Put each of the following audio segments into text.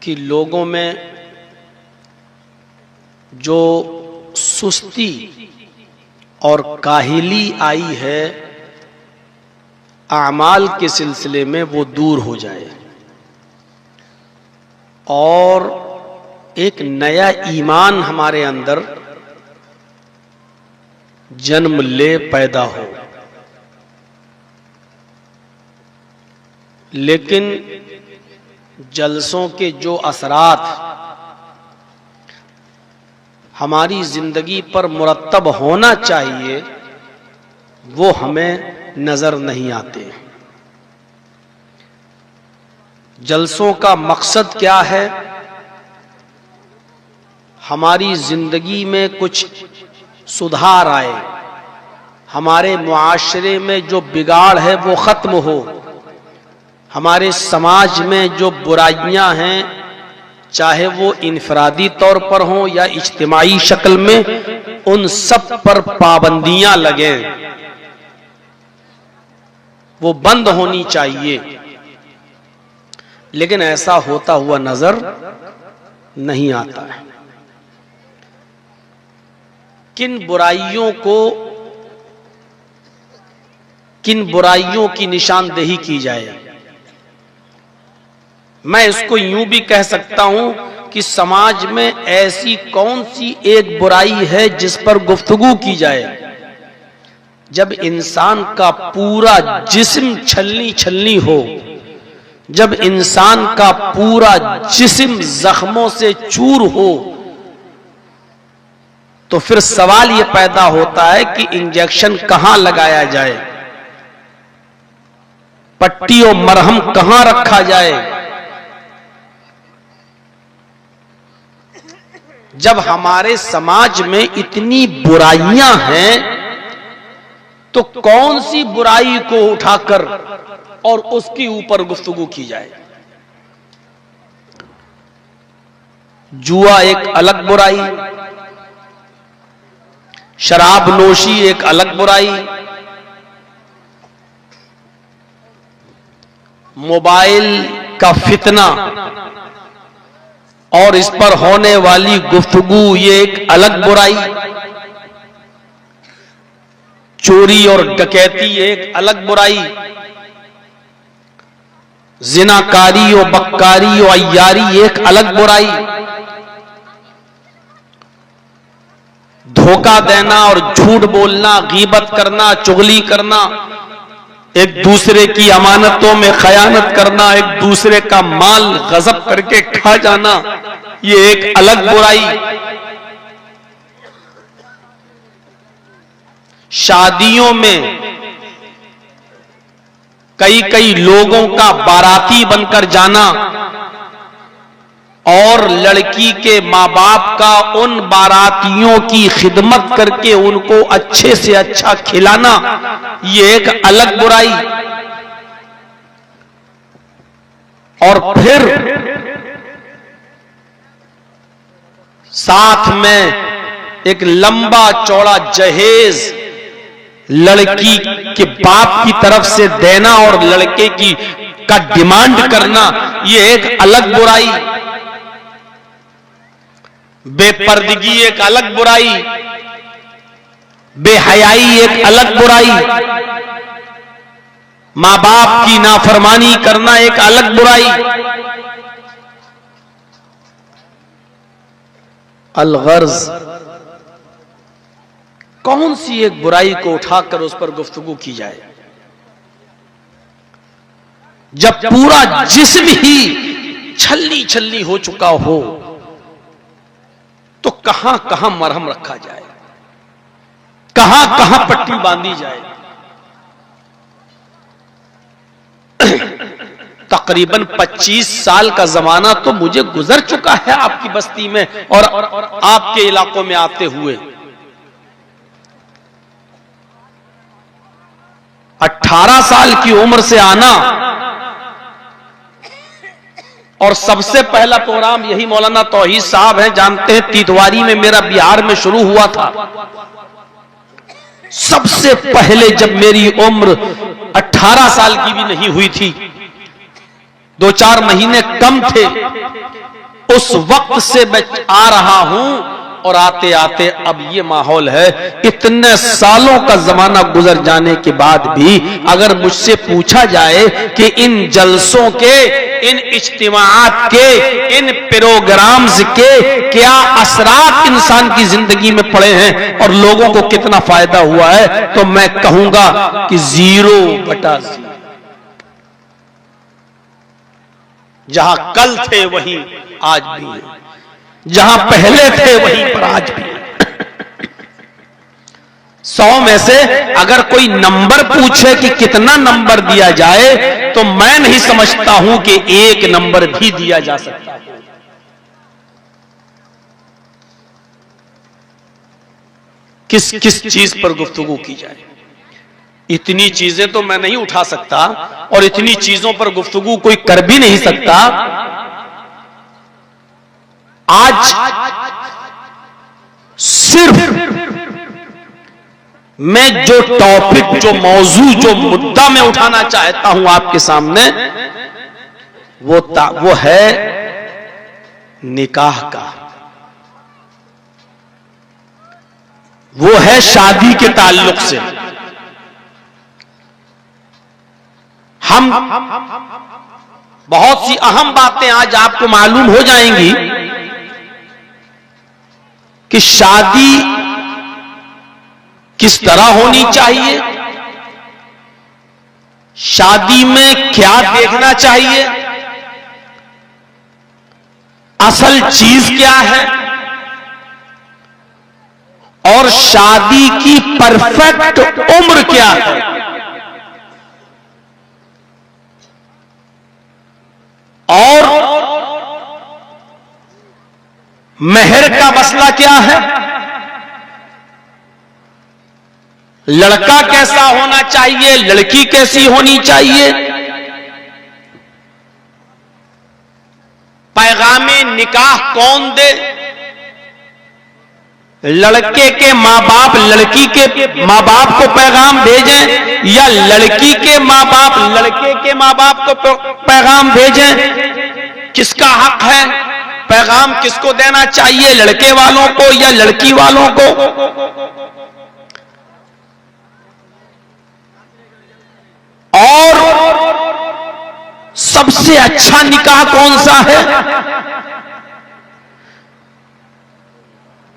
कि लोगों में जो सुस्ती और काहिली आई है आमाल के सिलसिले में वो दूर हो जाए और एक नया ईमान हमारे अंदर जन्म ले पैदा हो। लेकिन जलसों के जो असरात हमारी जिंदगी पर मुरत्तब होना चाहिए वो हमें नजर नहीं आते। जलसों का मकसद क्या है? हमारी जिंदगी में कुछ सुधार आए, हमारे मुआशरे में जो बिगाड़ है वो खत्म हो, हमारे समाज में जो बुराइयां हैं चाहे वो इनफरादी तौर पर हों या इज्तिमाई शक्ल में, उन सब पर पाबंदियां लगें, वो बंद होनी चाहिए। लेकिन ऐसा होता हुआ नजर नहीं आता है। किन बुराइयों की निशानदेही की जाए? मैं इसको यूं भी कह सकता हूं कि समाज में ऐसी कौन सी एक बुराई है जिस पर गुफ्तगू की जाए? जब इंसान का पूरा जिस्म छलनी छलनी हो, जब इंसान का पूरा जिस्म जख्मों से चूर हो, तो फिर सवाल यह पैदा होता है कि इंजेक्शन कहां लगाया जाए, पट्टी और मरहम कहां रखा जाए। जब हमारे समाज में इतनी बुराइयां हैं तो कौन सी बुराई को उठाकर और उसके ऊपर गुफ्तगू की जाए? जुआ एक अलग बुराई, शराब नोशी एक अलग बुराई, मोबाइल का फितना और इस पर होने वाली गुफ्तगू ये एक अलग बुराई, चोरी और डकैती एक अलग बुराई, जिनाकारी और बक्कारी और अय्यारी एक अलग बुराई, धोखा देना और झूठ बोलना, गीबत करना, चुगली करना, एक दूसरे की अमानतों में खयानत करना, एक दूसरे का माल गजब करके खा जाना, ये एक अलग बुराई। शादियों में कई लोगों का बाराती बनकर जाना और लड़की के मां बाप का उन बारातियों की खिदमत करके उनको अच्छे से अच्छा खिलाना, ये एक अलग बुराई। और फिर साथ में एक लंबा चौड़ा जहेज लड़की के बाप की तरफ से देना और लड़के का डिमांड करना, ये एक अलग बुराई। बेपर्दगी एक अलग बुराई, बेहयाई एक अलग बुराई, मां बाप की नाफरमानी करना एक अलग बुराई। अलगर्ज, कौन सी एक बुराई को उठाकर उस पर गुफ्तगू की जाए? जब पूरा जिस्म ही छलनी छलनी हो चुका हो तो कहां कहां मरहम रखा जाए, कहां कहां पट्टी बांधी जाए? तकरीबन 25 साल का जमाना तो मुझे गुजर चुका है आपकी बस्ती में और आपके इलाकों में आते हुए। 18 साल की उम्र से आना और सबसे पहला प्रोग्राम यही मौलाना तौहीद साहब हैं, जानते हैं, तीतवारी में मेरा बिहार में शुरू हुआ था। सबसे पहले जब मेरी उम्र 18 साल की भी नहीं हुई थी, 2-4 महीने कम थे, उस वक्त से मैं आ रहा हूं और आते आते अब ये माहौल है। इतने सालों का जमाना गुजर जाने के बाद भी अगर मुझसे पूछा जाए कि इन जलसों के, इन इज्तिमाआत के, इन प्रोग्राम्स के क्या असरात इंसान की जिंदगी में पड़े हैं और लोगों को कितना फायदा हुआ है, तो मैं कहूंगा कि 0/0। जहां कल थे वहीं आज भी है, जहां पहले थे वहीं पर आज भी है। 100 में से अगर कोई नंबर पूछे कि कितना नंबर दिया जाए, तो मैं नहीं समझता हूं कि 1 नंबर भी दिया जा सकता है। किस किस चीज पर गुफ्तगू की जाए, इतनी चीजें तो मैं नहीं उठा सकता और इतनी चीजों पर गुफ्तगू कोई कर भी नहीं सकता। आज सिर्फ मैं जो टॉपिक, जो मौजू, जो मुद्दा मैं उठाना चाहता हूं आपके सामने, वो है निकाह का, वो है शादी के ताल्लुक से। हम बहुत सी अहम बातें आज आपको मालूम हो जाएंगी कि शादी किस तरह होनी चाहिए, शादी में क्या देखना चाहिए, असल चीज क्या है, और शादी की परफेक्ट उम्र क्या है। और मेहर का मसला क्या है, लड़का कैसा होना चाहिए, लड़की कैसी होनी चाहिए, पैगामे निकाह कौन दे, लड़के के मां बाप लड़की के मां बाप को पैगाम भेजें या लड़की के मां बाप लड़के के मां बाप को पैगाम भेजें, किसका हक है, पैगाम किसको देना चाहिए, लड़के वालों को या लड़की वालों को। और सबसे अच्छा निकाह कौन सा है,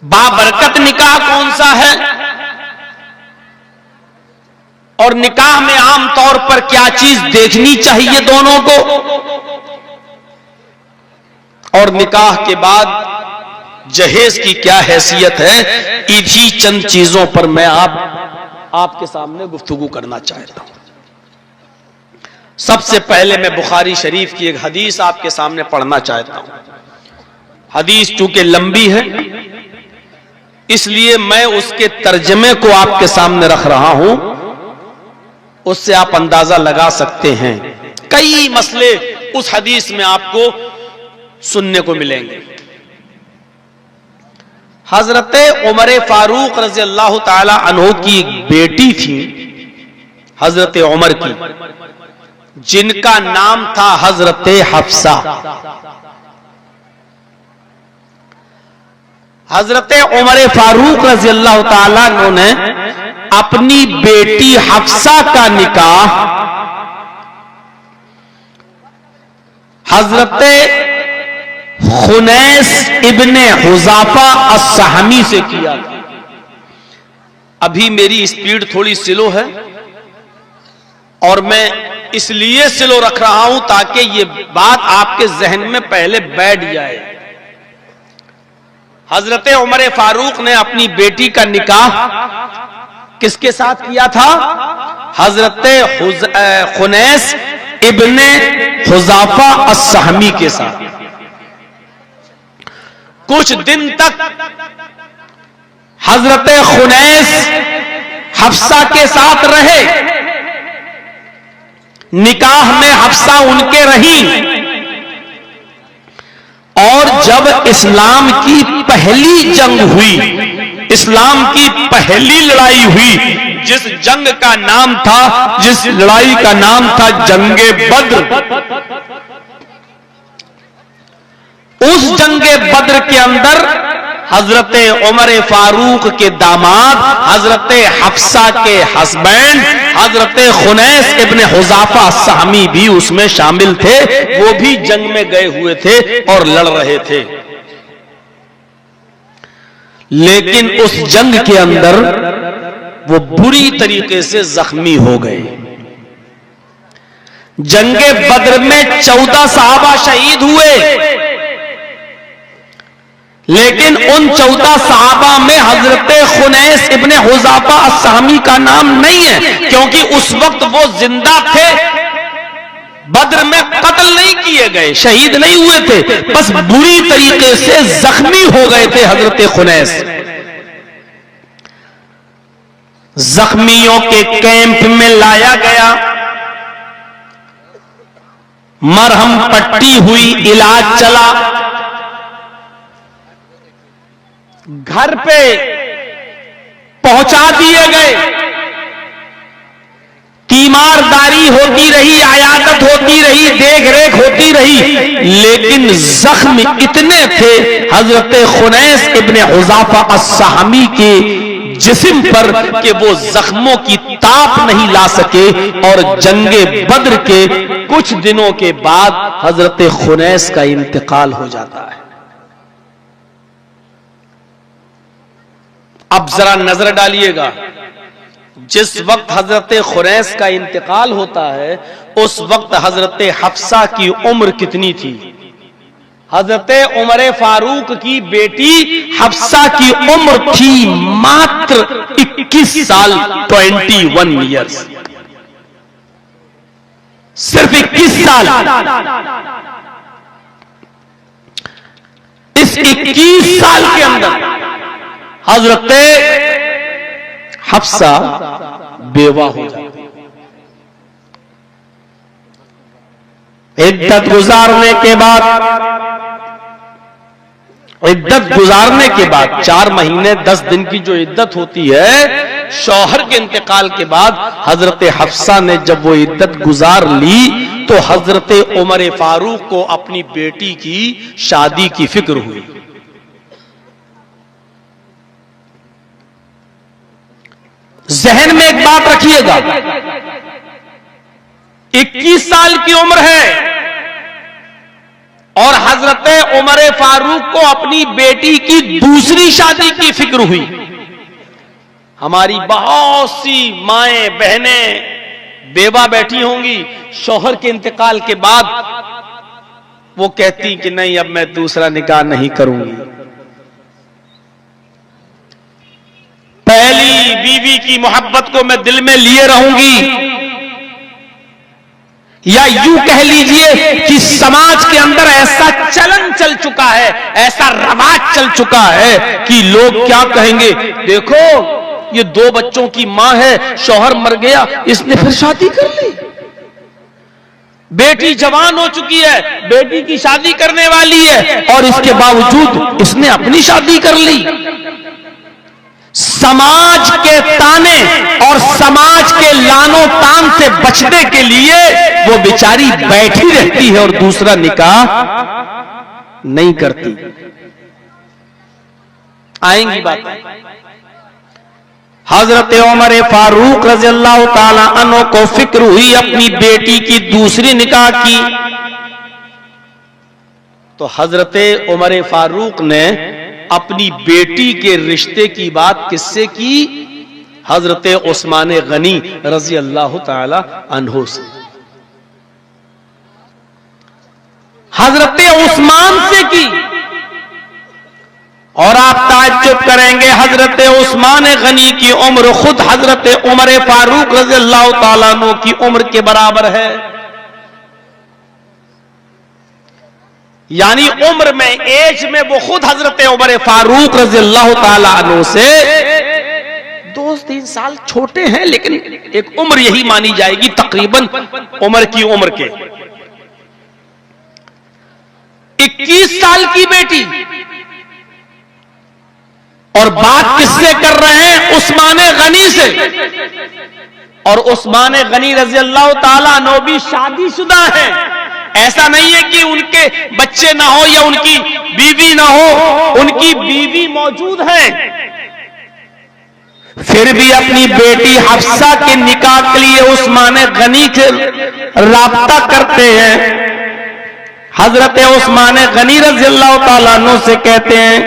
बाबरकत निकाह कौन सा है, और निकाह में आम तौर पर क्या चीज देखनी चाहिए दोनों को, और निकाह के बाद जहेज की क्या हैसियत है। इन्हीं चंद चीजों पर मैं आपके सामने गुफ्तगू करना चाहता हूं। सबसे पहले मैं बुखारी शरीफ की एक हदीस आपके सामने पढ़ना चाहता हूं। हदीस चूंकि लंबी है इसलिए मैं उसके तर्जमे को आपके सामने रख रहा हूं, उससे आप अंदाजा लगा सकते हैं। कई मसले उस हदीस में आपको सुनने को मिलेंगे। हजरत उमर फारूक रजी अल्लाह ताला अन्हु की एक बेटी थी, हजरत उमर की, जिनका नाम था हजरत हफ्सा। हजरत उमर फारूक रजी अल्लाह ताला ने अपनी बेटी हफ्सा का निकाह हजरत खुनैस इब्ने हुज़ाफा अस्सहमी से किया था। अभी मेरी स्पीड थोड़ी स्लो है और मैं इसलिए स्लो रख रहा हूं ताकि ये बात आपके जहन में पहले बैठ जाए। हजरत उमर फारूक ने अपनी बेटी का निकाह किसके साथ किया था, हजरत खुनैस इब्ने हुज़ाफा अस्सहमी के साथ। कुछ दिन तक हजरत खुनैस हफ्सा के साथ रहे, निकाह में हफ्सा उनके रही, और जब इस्लाम की पहली जंग हुई, इस्लाम की पहली लड़ाई हुई, जिस जंग का नाम था, जिस लड़ाई का नाम था जंगे बद्र, उस जंगे बद्र के अंदर हजरत उमर फारूक के दामाद, हजरत हफ्सा के हस्बैंड, हजरत खुनैस इब्ने हुज़ाफा सहमी भी उसमें शामिल थे। वो भी जंग में गए हुए थे और लड़ रहे थे। लेकिन उस जंग के अंदर वो बुरी तरीके से जख्मी हो गए। जंगे बद्र में 14 सहाबा शहीद हुए, लेकिन उन 14 सहाबा में हजरत खुनैस इब्ने हुज़ाफा अस्सहमी का नाम नहीं है, क्योंकि उस वक्त वो जिंदा थे, बद्र में कत्ल नहीं किए गए, शहीद नहीं हुए थे, बस बुरी तरीके से जख्मी हो गए थे हजरत खुनैस। जख्मियों के कैंप में लाया गया, मरहम पट्टी हुई, इलाज चला। घर पे पहुंचा दिए गए, तीमारदारी होती रही, आयादत होती रही, देख रेख होती रही, लेकिन जख्म इतने थे हजरत खुनैस इब्ने हुज़ाफा अस्सहमी के जिस्म पर कि वो जख्मों की ताप नहीं ला सके, और जंगे बद्र के कुछ दिनों के बाद हजरत खुनैस का इंतकाल हो जाता है। अब जरा नजर डालिएगा, जिस वक्त हजरत खुनैस का इंतकाल होता है उस वक्त हजरत हफ्सा की उम्र कितनी थी? हजरत उमर फारूक की बेटी हफ्सा की उम्र थी मात्र 21 साल, 21 ईयर्स, सिर्फ 21 साल। इस 21 साल के अंदर हजरत हफ्सा बेवा हो जाती। इद्दत गुजारने के बाद 4 महीने 10 दिन की जो इद्दत होती है, शौहर के इंतकाल के बाद हजरत हफ्सा ने जब वो इद्दत गुजार ली तो हजरत उमर फारूक को अपनी बेटी की शादी की फिक्र हुई। जहन में एक बात रखिएगा, 21 साल की उम्र है और हजरत उमर फारूक को अपनी बेटी की दूसरी शादी की फिक्र हुई। हमारी बहुत सी माएं बहनें बेवा बैठी होंगी, शौहर के इंतकाल के बाद वो कहती कि नहीं, अब मैं दूसरा निकाह नहीं करूंगी, पहली बीवी की मोहब्बत को मैं दिल में लिए रहूंगी। या यूं कह लीजिए कि समाज के अंदर ऐसा चलन चल चुका है, ऐसा रवाज चल चुका है कि लोग क्या कहेंगे, देखो ये 2 बच्चों की मां है, शौहर मर गया, इसने फिर शादी कर ली, बेटी जवान हो चुकी है, बेटी की शादी करने वाली है और इसके बावजूद इसने अपनी शादी कर ली। समाज के ताने और समाज के लानो तान से बचने के लिए वो बेचारी बैठी रहती है और दूसरा निकाह नहीं करती। आएंगी बात। हजरत उमर फारूक रज़ियल्लाहु ताला अन्हु को फिक्र हुई अपनी बेटी की दूसरी निकाह की, तो हजरत उमर फारूक ने अपनी बेटी के रिश्ते की बात किससे की? हजरत उस्मान गनी रजी अल्लाह ताला अन्हु से। हजरत उस्मान से की। और आप ताज्जुब करेंगे, हजरत उस्मान गनी की उम्र खुद हजरत उमर फारूक रजी अल्लाह ताला अन्हु की उम्र के बराबर है। यानी उम्र में, एज में वो खुद हजरत उमर फारूक रज़ी अल्लाह ताला अन्हु से 2-3 साल छोटे हैं, लेकिन एक उम्र यही मानी जाएगी तकरीबन उमर की उम्र के। 21 साल की बेटी, और बात किससे कर रहे हैं? उस्मान गनी से। और उस्मान गनी रज़ी अल्लाह ताला अन्हु भी शादीशुदा है, ऐसा नहीं है कि उनके बच्चे ना हो या उनकी बीवी ना हो, उनकी बीवी मौजूद है, फिर भी अपनी बेटी हफ्सा के निकाह के लिए उस्मान गनी से राब्ता करते हैं। हजरत उस्मान गनी रज़ी अल्लाह ताला अन्हु से कहते हैं,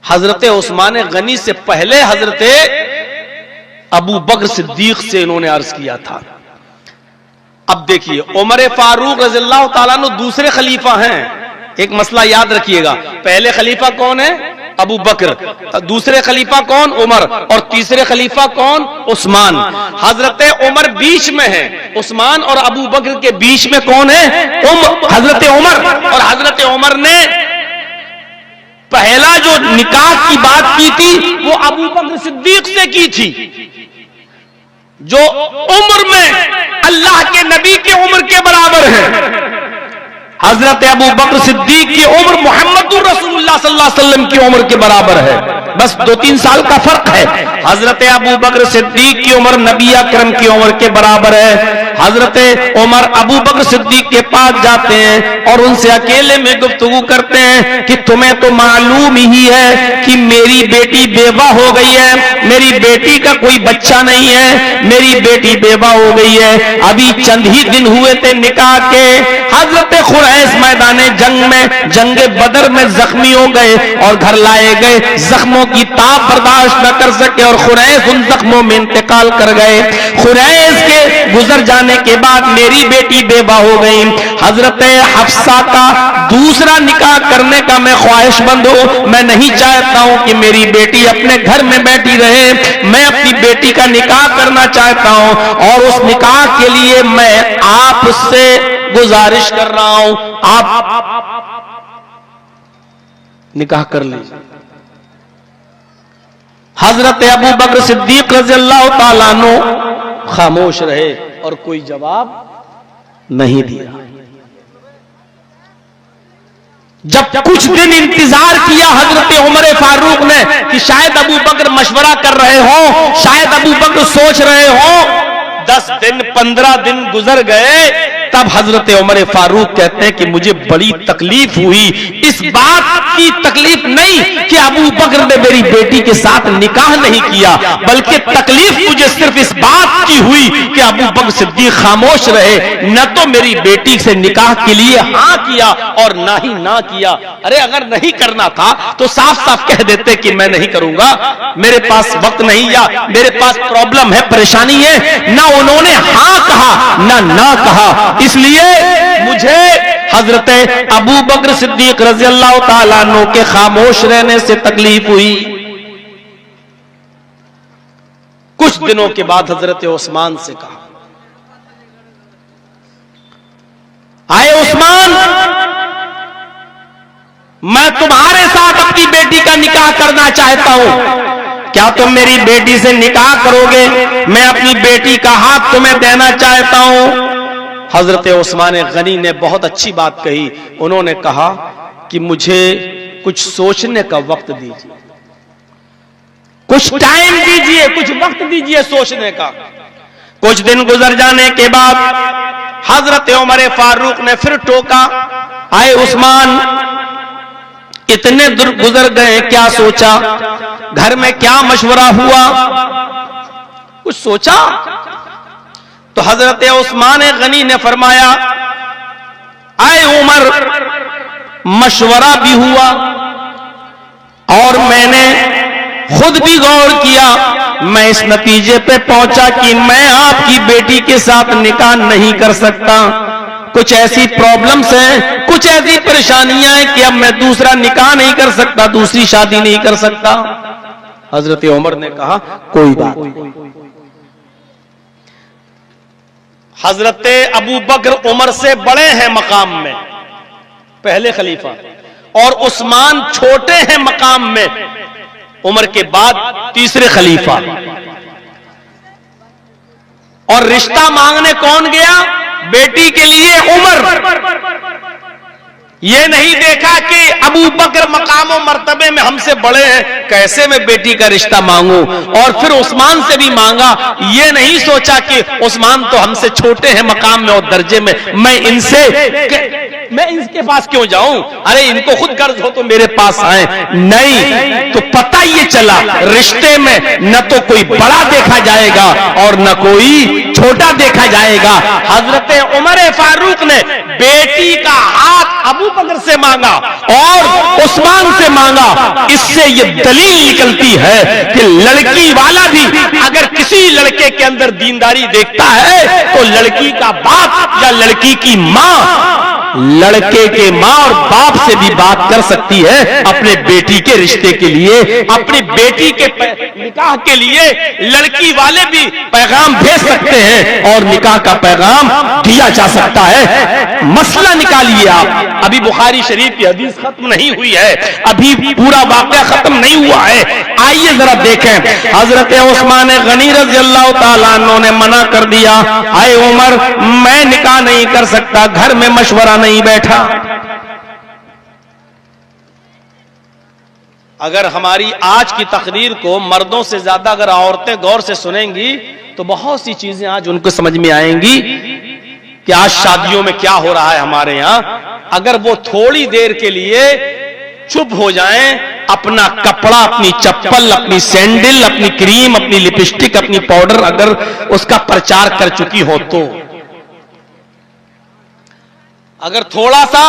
हजरत उस्मान गनी से पहले हजरत अबू बकर सिद्दीक से इन्होंने अर्ज किया था। अब देखिए, उमर फारूक रज़ी अल्लाह ताला अन्हु दूसरे खलीफा हैं। एक मसला याद रखिएगा, पहले खलीफा कौन है? अबू बकर, दूसरे खलीफा कौन? उमर, और तीसरे खलीफा कौन? उस्मान। हजरत उमर बीच में है, उस्मान और अबू बकर के बीच में कौन है? हजरत उमर। और हजरत उमर ने पहला जो निकाह की बात की थी वो अबू बकर सिद्दीक से की थी, जो उम्र में अल्लाह के नबी के उम्र के बराबर है। हजरत अबू बकर सिद्दीक की उम्र मोहम्मद रसूलुल्लाह सल्लल्लाहु अलैहि वसल्लम की उम्र के बराबर है, बस 2-3 साल का फर्क है। हजरत अबू बकर सिद्दीक की उम्र नबी अकरम की उम्र के बराबर है। हजरत उमर अबू बकर सिद्दीक के पास जाते हैं और उनसे अकेले में गुफ्तगू करते हैं कि तुम्हें तो मालूम ही है कि मेरी बेटी बेवा हो गई है, मेरी बेटी का कोई बच्चा नहीं है, मेरी बेटी बेवा हो गई है, अभी चंद ही दिन हुए थे निकाह के। हजरत खुरैस मैदान जंग में, जंग बदर में जख्मी हो गए और घर लाए गए, जख्मों की ताप बर्दाश्त न कर सके और खुरैस उन जख्मों में इंतकाल कर गए। खुरैस के गुजर जाने के बाद मेरी बेटी बेवा हो गई। हजरत हफ्सा का दूसरा निकाह करने का मैं ख्वाहिशमंद हूं, मैं नहीं चाहता हूं कि मेरी बेटी अपने घर में बैठी रहे, मैं अपनी बेटी का निकाह करना चाहता हूं और उस निकाह के लिए मैं आपसे गुजारिश कर रहा हूं, आप निकाह कर लीजिए। हजरत अबू बकर सिद्दीक रज़ी अल्लाह ताला अन्हु खामोश रहे और कोई जवाब नहीं दिया। जब कुछ दिन इंतजार किया हजरत उमर फारूक ने कि शायद अबू बकर मशवरा कर रहे हो, शायद अबू बकर सोच रहे हो, 10 दिन 15 दिन गुजर गए, तब हजरत उमर फारूक कहते हैं कि मुझे बड़ी तकलीफ हुई। इस बात की तकलीफ नहीं कि अबू बकर ने मेरी बेटी के साथ निकाह नहीं किया, बल्कि तकलीफ मुझे सिर्फ इस बात की हुई कि अबू बकर सिद्दीक खामोश रहे, न तो मेरी बेटी से निकाह के लिए हाँ किया और ना ही ना किया। अरे अगर नहीं करना था तो साफ साफ कह देते कि मैं नहीं करूंगा, मेरे पास वक्त नहीं या मेरे पास प्रॉब्लम है, परेशानी है। ना उन्होंने हाँ कहा ना कहा, इसलिए मुझे हजरत अबू बकर सिद्दीक रज़ी अल्लाह ताला अन्हु के खामोश रहने से तकलीफ हुई। कुछ दिनों के बाद हजरत उस्मान से कहा, आए उस्मान, मैं तुम्हारे साथ अपनी बेटी का निकाह करना चाहता हूं, क्या तुम मेरी बेटी से निकाह करोगे? मैं अपनी बेटी का हाथ तुम्हें देना चाहता हूं। हजरत उस्मान गनी ने बहुत अच्छी बात कही, उन्होंने कहा कि मुझे कुछ सोचने का वक्त दीजिए, कुछ टाइम दीजिए, कुछ वक्त दीजिए सोचने का। कुछ दिन गुजर जाने के बाद हजरत उमर फारूक ने फिर टोका, आए उस्मान, इतने दूर गुजर गए, क्या सोचा? घर में क्या मशवरा हुआ? कुछ सोचा? तो हजरत उस्मान गनी ने फरमाया, आए उमर, मशवरा भी हुआ और मैंने खुद भी गौर किया, मैं इस नतीजे पे पहुंचा कि मैं आपकी बेटी के साथ निकाह नहीं कर सकता। कुछ ऐसी प्रॉब्लम्स हैं, कुछ ऐसी परेशानियां हैं कि अब मैं दूसरा निकाह नहीं कर सकता, दूसरी शादी नहीं कर सकता। हजरत उमर ने कहा, कोई बात नहीं। हजरत अबू बकर उमर से बड़े हैं मकाम में, पहले खलीफा, और उस्मान छोटे हैं मकाम में, उमर के बाद तीसरे खलीफा। और रिश्ता मांगने कौन गया? बेटी के लिए उमर। ये नहीं देखा कि अबू बकर मकामो मर्तबे में हमसे बड़े हैं, कैसे मैं बेटी का रिश्ता मांगू, और फिर उस्मान से भी मांगा। ये नहीं सोचा कि उस्मान तो हमसे छोटे हैं मकाम में और दर्जे में, मैं इनके पास क्यों जाऊं, अरे इनको खुद गर्ज हो तो मेरे पास आए। नहीं, तो पता ये चला रिश्ते में न तो कोई बड़ा देखा जाएगा और न कोई छोटा देखा जाएगा। हजरत उमर फारूक ने बेटी का हाथ अबू बकर से मांगा और उस्मान से मांगा। इससे ये दलील निकलती है कि लड़की वाला भी अगर किसी लड़के के अंदर दीनदारी देखता है तो लड़की का बाप या लड़की की मां लड़के के मां और बाप से भी बात कर सकती है अपने बेटी के रिश्ते के लिए, अपनी बेटी के निकाह के लिए लड़की वाले भी पैगाम भेज सकते हैं और निकाह का पैगाम दिया जा सकता है। मसला निकालिए आप, अभी बुखारी शरीफ की हदीस खत्म नहीं हुई है, अभी पूरा वाक़या खत्म नहीं हुआ है। आइए जरा देखें, हजरत उस्मान गनी रज़ी अल्लाह ताला अन्हु ने मना कर दिया, आए उमर मैं निकाह नहीं कर सकता, घर में मशवरा नहीं बैठा। अगर हमारी आज की तकरीर को मर्दों से ज्यादा अगर औरतें गौर से सुनेंगी तो बहुत सी चीजें आज उनको समझ में आएंगी कि आज शादियों में क्या हो रहा है हमारे यहां। अगर वो थोड़ी देर के लिए चुप हो जाएं, अपना कपड़ा, अपनी चप्पल, अपनी सैंडल, अपनी क्रीम, अपनी लिपस्टिक, अपनी पाउडर अगर उसका प्रचार कर चुकी हो तो, अगर थोड़ा सा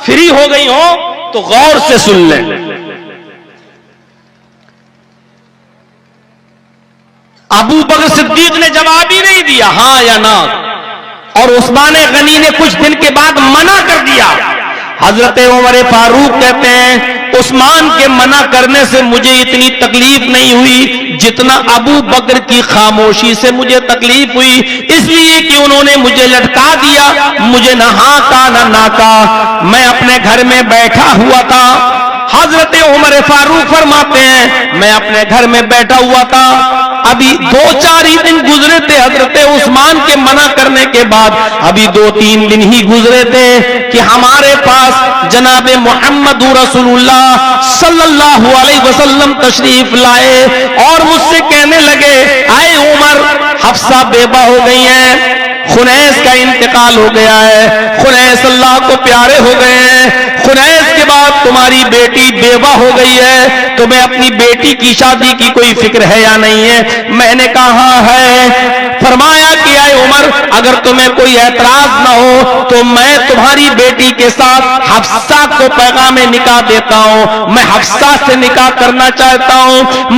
फ्री हो गई हो तो गौर से सुन लें। अबू बकर सिद्दीक ने जवाब ही नहीं दिया हां या ना, और उस्मान गनी ने कुछ दिन के बाद मना कर दिया। हजरत उमर फारूक कहते हैं उस्मान के मना करने से मुझे इतनी तकलीफ नहीं हुई जितना अबू बकर की खामोशी से मुझे तकलीफ हुई, इसलिए कि उन्होंने मुझे लटका दिया, मुझे न हाँ का न ना का, मैं अपने घर में बैठा हुआ था। हजरत उमर फारूक फरमाते हैं मैं अपने घर में बैठा हुआ था, अभी 2-4 ही दिन गुजरे थे हजरत उस्मान के मना करने के बाद, अभी 2-3 दिन ही गुजरे थे कि हमारे पास जनाब मोहम्मद रसूलुल्लाह सल्लल्लाहु अलैहि वसल्लम तशरीफ लाए और मुझसे कहने लगे आए उमर हफ्सा बेवा हो गई है, खुनैस का इंतकाल हो गया है, खुनैस अल्लाह को प्यारे हो गए हैं, खुनैस के बाद तुम्हारी बेटी बेवा हो गई है, तुम्हें अपनी बेटी की शादी की कोई फिक्र है या नहीं है? मैंने कहा है। फरमाया कि आए उमर अगर तुम्हें कोई ऐतराज ना हो तो मैं तुम्हारी बेटी के साथ हफ्सा को पैगाम निकाह देता हूं, मैं हफ्सा से निकाह करना चाहता हूं,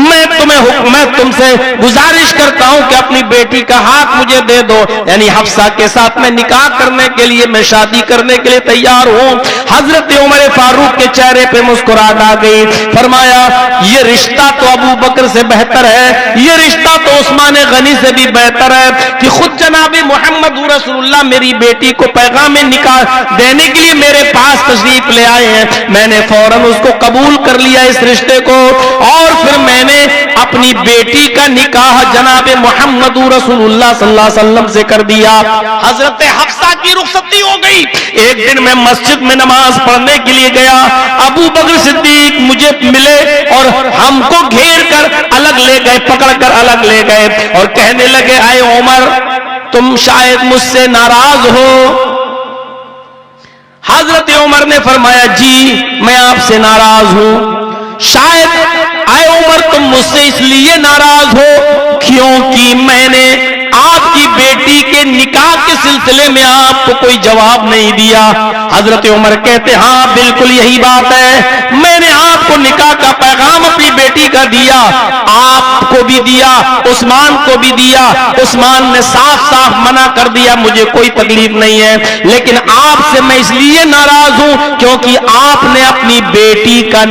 मैं तुमसे गुजारिश करता हूं कि अपनी बेटी का हाथ मुझे दे दो, यानी हफ्सा के साथ मैं निकाह करने के लिए, मैं शादी करने के लिए तैयार हूं। हजरत उमर फारूक के चेहरे पे मुस्कुराहट आ गई। फरमाया ये रिश्ता तो अबू बकर से बेहतर है, ये रिश्ता तो उस्मान गनी से भी बेहतर है कि खुद जनाब मोहम्मद रसूलुल्लाह मेरी बेटी को पैगाम निकाह देने के लिए मेरे पास तशरीफ ले आए हैं। मैंने फौरन उसको कबूल कर लिया इस रिश्ते को, और फिर मैंने अपनी बेटी का निकाह जनाब मोहम्मद रसूलुल्लाह सल्लल्लाहु अलैहि वसल्लम से कर दिया। हजरत हफ्सा की रुखसती हो गई। एक दिन मैं मस्जिद में नमाज पढ़ने के लिए गया, अबू बकर सिद्दीक मुझे मिले और हमको घेर कर अलग ले गए, पकड़ कर अलग ले गए और कहने लगे आए उमर तुम शायद मुझसे नाराज हो। हजरत उमर ने फरमाया जी मैं आपसे नाराज हूं। शायद आए उमर तुम मुझसे इसलिए नाराज हो क्योंकि मैंने आपकी बेटी के निकाह के सिलसिले में आपको कोई जवाब नहीं दिया। हजरत उमर कहते हाँ बिल्कुल यही बात है, मैंने आपको निकाह का पैगाम अपनी बेटी का दिया, आपको भी दिया, उस्मान को भी दिया। उस्मान ने साफ साफ मना कर दिया मुझे कोई तकलीफ नहीं है, लेकिन आपसे मैं इसलिए नाराज हूं क्योंकि आपने अपनी बेटी का,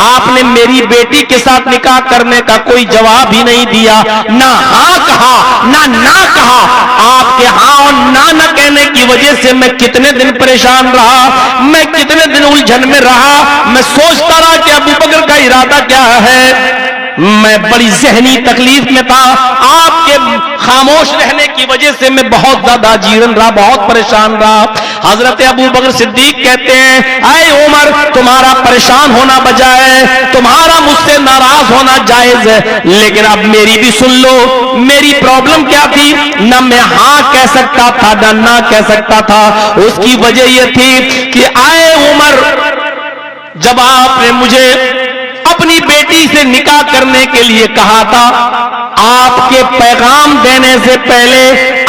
आपने मेरी बेटी के साथ निकाह करने का कोई जवाब ही नहीं दिया, ना हाँ कहा ना कहा। आपके हाँ और ना कहने की वजह से मैं कितने दिन परेशान रहा, मैं कितने दिन उलझन में रहा, मैं सोचता रहा कि अबू बकर का इरादा क्या है, मैं बड़ी जहनी तकलीफ में था। आपके खामोश रहने की वजह से मैं बहुत ज्यादा जीरन रहा, बहुत परेशान रहा। हजरत अबू बकर सिद्दीक कहते हैं, आए उमर, तुम्हारा परेशान होना बजाय तुम्हारा मुझसे नाराज होना जायज है, लेकिन अब मेरी भी सुन लो। मेरी प्रॉब्लम क्या थी? न मैं हाँ कह सकता था न ना कह सकता था। उसकी वजह यह थी कि आए उमर, जब आपने मुझे अपनी बेटी से निकाह करने के लिए कहा था, आपके पैगाम देने से पहले,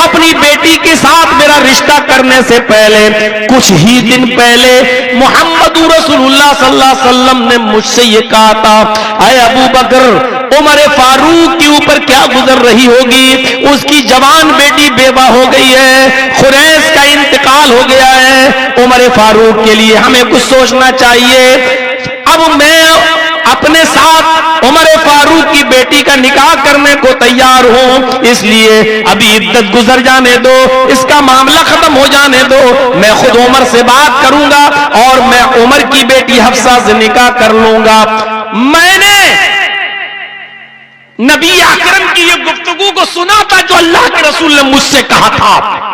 अपनी बेटी के साथ मेरा रिश्ता करने से पहले, कुछ ही दिन पहले मोहम्मद रसूलुल्लाह सल्लल्लाहु अलैहि वसल्लम ने मुझसे ये कहा था, अरे अबू बकर, उमर फारूक के ऊपर क्या गुजर रही होगी? उसकी जवान बेटी बेवा हो गई है, खुरैश का इंतकाल हो गया है, उमर फारूक के लिए हमें कुछ सोचना चाहिए। अब मैं अपने साथ उमर फारूक की बेटी का निकाह करने को तैयार हूं, इसलिए अभी इद्दत गुजर जाने दो, इसका मामला खत्म हो जाने दो, मैं खुद उमर से बात करूंगा और मैं उमर की बेटी हफ्सा से निकाह कर लूंगा। मैंने नबी अकरम की ये गुफ्तगू को सुना था जो अल्लाह के रसूल ने मुझसे कहा था।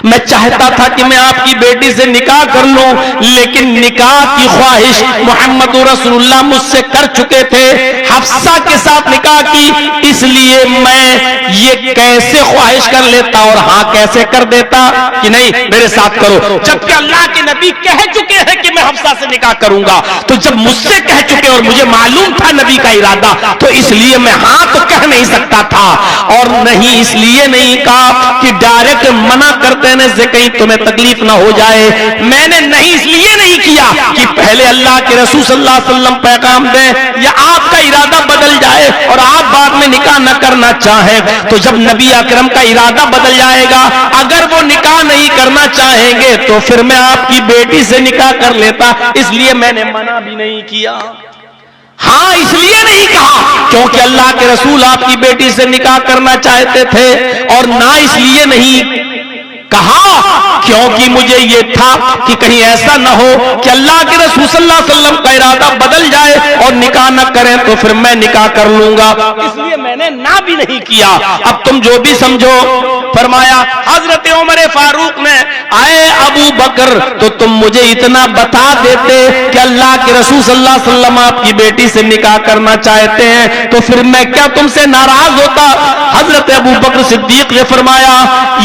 मैं चाहता था कि मैं आपकी बेटी से निकाह कर लूं, लेकिन निकाह की ख्वाहिश मोहम्मद रसूलुल्लाह मुझसे कर चुके थे, हफ्सा के साथ निकाह की, इसलिए मैं ये कैसे ख्वाहिश कर लेता और हाँ कैसे कर देता कि नहीं मेरे साथ करो, जबकि अल्लाह के नबी कह चुके हैं कि मैं हफ्सा से निकाह करूंगा। तो जब मुझसे कह चुके और मुझे मालूम था नबी का इरादा, तो इसलिए मैं हाँ तो कह नहीं सकता था, और नहीं इसलिए नहीं कहा कि डायरेक्ट मना कर देने से कहीं तुम्हें तकलीफ ना हो जाए। मैंने नहीं इसलिए नहीं किया कि पहले अल्लाह के रसूल सल्लल्लाहु अलैहि वसल्लम पैगाम दें या आपका इरादा बदल जाए और आप बाद में निकाह न करना चाहें। तो जब नबी अकरम का इरादा बदल जाएगा, अगर वो निकाह नहीं करना चाहेंगे तो फिर मैं आपकी बेटी से निकाह कर लेता, इसलिए मैंने मना भी नहीं किया। हाँ इसलिए नहीं कहा क्योंकि अल्लाह के रसूल आपकी बेटी से निकाह करना चाहते थे, और ना इसलिए नहीं कहा क्योंकि मुझे यह था कि कहीं ऐसा ना हो कि अल्लाह के रसूल सल्लल्लाहु अलैहि वसल्लम का इरादा बदल जाए और निकाह न करें तो फिर मैं निकाह कर लूंगा, इसलिए मैंने ना भी नहीं किया। अब तुम जो भी समझो। फरमाया हजरत उमर फारूक ने, आए अबू बकर, तो तुम मुझे इतना बता देते कि अल्लाह के रसूल सल्लल्लाहु अलैहि वसल्लम आपकी बेटी से निकाह करना चाहते हैं, तो फिर मैं क्या तुमसे नाराज होता? हजरत अबू बकर सिद्दीक ने फरमाया,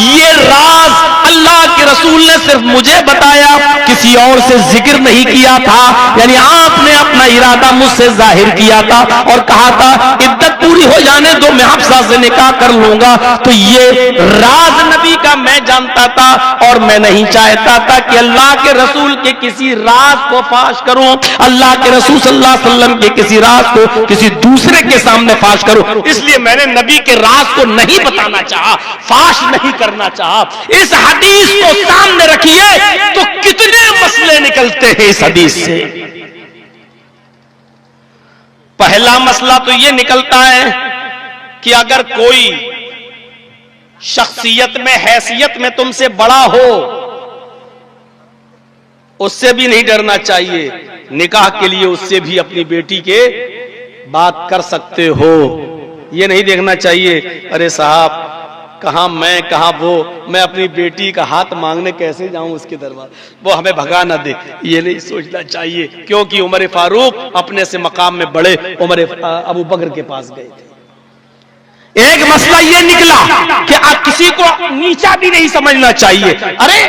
ये राज अल्लाह के रसूल ने सिर्फ मुझे बताया, किसी और से जिक्र नहीं किया था। यानी आपने अपना इरादा मुझसे जाहिर किया था और कहा था इद्दत पूरी हो जाने दो, मैं हफ्सा से निकाह कर लूंगा। तो ये राज नबी का मैं जानता था और मैं नहीं चाहता था कि अल्लाह के रसूल के किसी राज को फाश करूं, अल्लाह के रसूल सल्लल्लाहु अलैहि वसल्लम के किसी राज को किसी दूसरे के सामने फाश करूं, इसलिए मैंने नबी के राज को नहीं बताना चाहा, फाश नहीं करना चाहा। इस हदीस को सामने रखिए तो कितने मसले निकलते हैं इस हदीस से। पहला मसला तो यह निकलता है कि अगर कोई शख्सियत में हैसियत में तुमसे बड़ा हो, उससे भी नहीं डरना चाहिए, निकाह के लिए उससे भी अपनी बेटी के बात कर सकते हो। यह नहीं देखना चाहिए अरे साहब कहां मैं कहां वो, मैं अपनी बेटी का हाथ मांगने कैसे जाऊं उसके दरबार, वो हमें भगा ना दे, ये नहीं सोचना चाहिए। क्योंकि उमर फारूक अपने से मकाम में बड़े उमर अबू बकर के पास गए थे। एक मसला ये निकला कि आप किसी को नीचा भी नहीं समझना चाहिए। अरे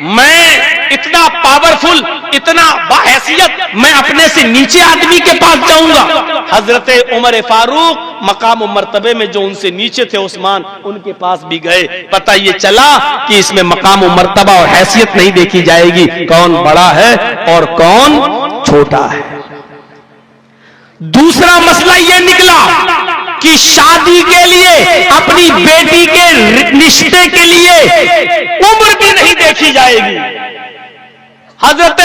मैं इतना पावरफुल, इतना बाहैसियत, मैं अपने से नीचे आदमी के पास जाऊंगा? हजरत उमर फारूक मकाम मर्तबे में जो उनसे नीचे थे उस्मान, उनके पास भी गए। पता ये चला कि इसमें मकाम मर्तबा और हैसियत नहीं देखी जाएगी, कौन बड़ा है और कौन छोटा है। दूसरा मसला यह निकला कि शादी के लिए, अपनी बेटी के रिश्ते के लिए उम्र भी नहीं देखी जाएगी। हजरत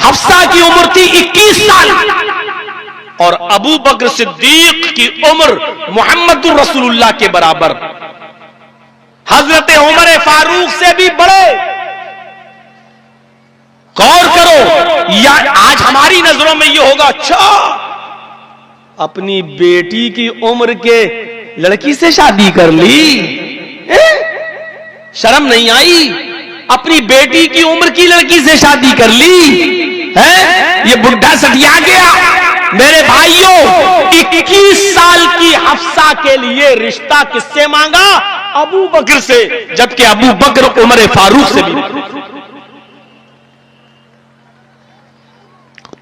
हफ्सा की उम्र थी 21 साल और अबू बकर सिद्दीक की उम्र मोहम्मद रसूलुल्लाह के बराबर, हजरत उमर फारूक से भी बड़े। गौर करो, या आज हमारी नजरों में यह होगा अच्छा अपनी बेटी की उम्र के लड़की से शादी कर ली, शर्म नहीं आई? अपनी बेटी की उम्र की लड़की से शादी कर ली है। ये बुढ़ा सटिया गया। मेरे भाइयों, 21 साल की हफ्सा के लिए रिश्ता किससे मांगा? अबू बकर से, जबकि अबू बकर उमर फारूक से भी नहीं।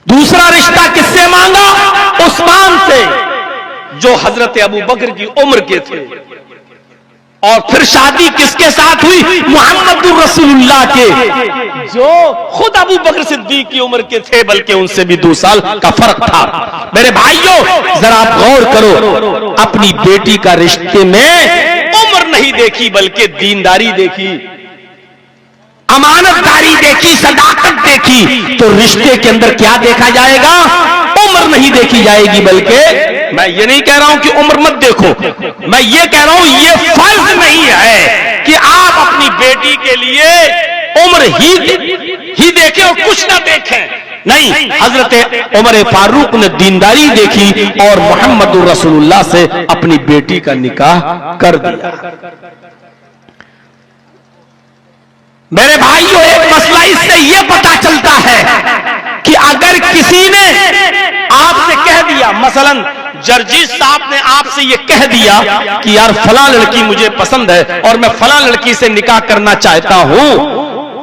दूसरा रिश्ता किससे मांगा? उस्मान से, जो हजरत अबू बकर की उम्र के थे। और फिर शादी किसके साथ हुई? मोहम्मद रसूलुल्लाह के, जो खुद अबू बकर सिद्दीक की उम्र के थे, बल्कि उनसे भी 2 साल का फर्क था। मेरे भाइयों, जरा आप गौर करो, अपनी बेटी का रिश्ते में उम्र नहीं देखी, बल्कि दीनदारी देखी, अमानतदारी देखी, सदाकत देखी। तो रिश्ते के अंदर क्या देखा जाएगा? उम्र नहीं देखी जाएगी। बल्कि मैं ये नहीं कह रहा हूं कि उम्र मत देखो, मैं ये कह रहा हूं ये फर्ज नहीं है कि आप अपनी बेटी के लिए उम्र ही देखें और कुछ ना देखें। नहीं, हजरत उमर फारूक ने दीनदारी देखी और मोहम्मद रसूलुल्लाह से अपनी बेटी का निकाह कर दिया। मेरे भाइयों, एक मसला इससे यह पता चलता है कि अगर किसी ने आपसे कह दिया, मसलन जर्जीस साहब ने आपसे यह कह दिया कि यार फला लड़की मुझे पसंद है और मैं फला लड़की से निकाह करना चाहता हूं,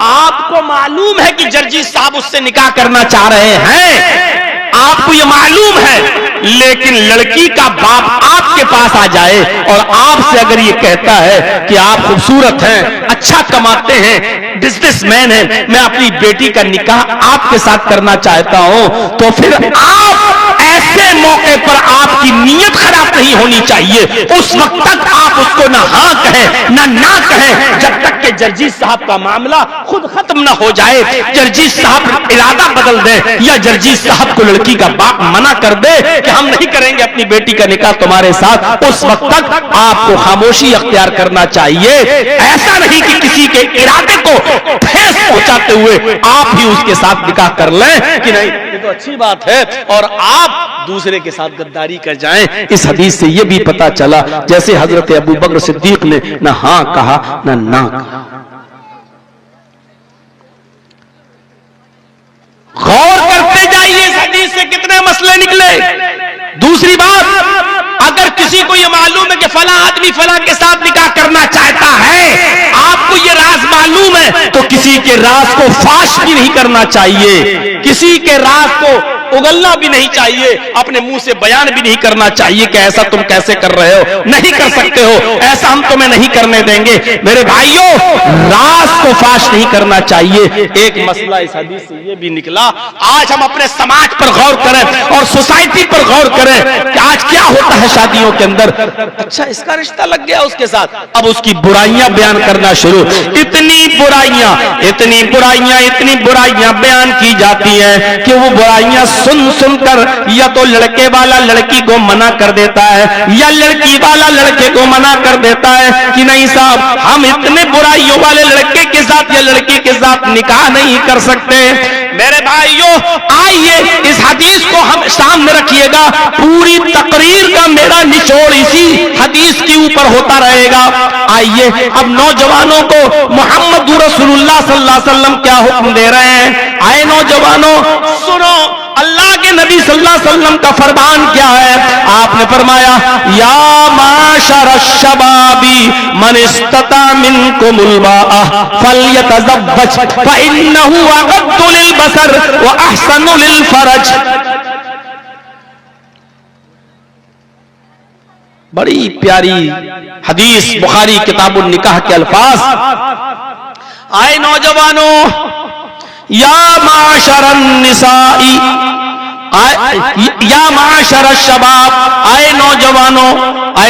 आपको मालूम है कि जर्जीस साहब उससे निकाह करना चाह रहे हैं, आपको यह मालूम है, लेकिन लड़की का बाप आपके पास आ जाए और आपसे अगर ये कहता है कि आप खूबसूरत हैं, अच्छा कमाते हैं, बिजनेसमैन हैं, मैं अपनी बेटी का निकाह आपके साथ करना चाहता हूं, तो फिर आप ऐसे मौके पर आपकी नीयत खराब नहीं होनी चाहिए। उस वक्त तक आप उसको ना हाँ कहें ना कहें, जब तक कि जर्जीस साहब का मामला खुद खत्म ना हो जाए। जर्जीस साहब इरादा बदल दे या जर्जीस साहब को लड़की का बाप मना कर दे कि हम नहीं करेंगे अपनी बेटी का निकाह तुम्हारे साथ, उस वक्त तक आपको खामोशी अख्तियार करना चाहिए। ऐसा नहीं कि किसी के इरादे को ठेस पहुंचाते हुए आप ही उसके साथ निकाह कर लें कि नहीं ये तो अच्छी बात है, और आप दूसरे के साथ गद्दारी कर जाएं। इस हदीस से यह भी पता चला, जैसे हजरत अबू बकर सिद्दीक ने ना हाँ कहा ना कहा। गौर करते जाइए इस हदीस से कितने मसले निकले। दूसरी बात, अगर किसी को यह मालूम है कि फला आदमी फला के साथ निकाह करना चाहता है, आपको यह राज मालूम है, तो किसी के राज को फाश भी नहीं करना चाहिए, किसी के राज को उगलना भी नहीं चाहिए, अपने मुंह से बयान भी नहीं करना चाहिए कि ऐसा तुम कैसे कर रहे हो, नहीं कर सकते हो, ऐसा हम तुम्हें नहीं करने देंगे। मेरे भाइयों, राज को फाश नहीं करना चाहिए। एक मसला इस हदीस से ये भी निकला, आज हम अपने समाज पर गौर करें और सोसाइटी पर गौर करें कि आज क्या होता है शादियों के अंदर। अच्छा, इसका रिश्ता लग गया उसके साथ, अब उसकी बुराइयां बयान करना शुरू। इतनी बुराइयां बयान की जाती हैं कि वो बुराइयां सुनकर या तो लड़के वाला लड़की को मना कर देता है या लड़की वाला लड़के को मना कर देता है कि नहीं साहब, हम इतने बुराइयों वाले लड़के के साथ या लड़की के साथ निकाह नहीं कर सकते। मेरे भाइयों, आइए इस हदीस को हम सामने रखिएगा, पूरी तकरीर का मेरा निचोड़ इसी हदीस के ऊपर होता रहेगा। आइए अब नौजवानों को मोहम्मद रसूलुल्लाह सल्लल्लाहु अलैहि वसल्लम क्या हुक्म दे रहे हैं। आए नौजवानों, सुनो अल्लाह के नबी सल्लल्लाहु अलैहि वसल्लम का फरमान क्या है। आपने फरमाया, या माशर शबाबी मन इस्तता मिनकुमुल बाअ फल्यतज़व्वज फइन्नहु अगद्दु लिलबसर व अहसनु लिलफरज। बड़ी प्यारी हदीस, बुखारी किताबुन निकाह के अल्फाज। आए नौजवानों, या माशरन निसाई, या माशर शबाब, आए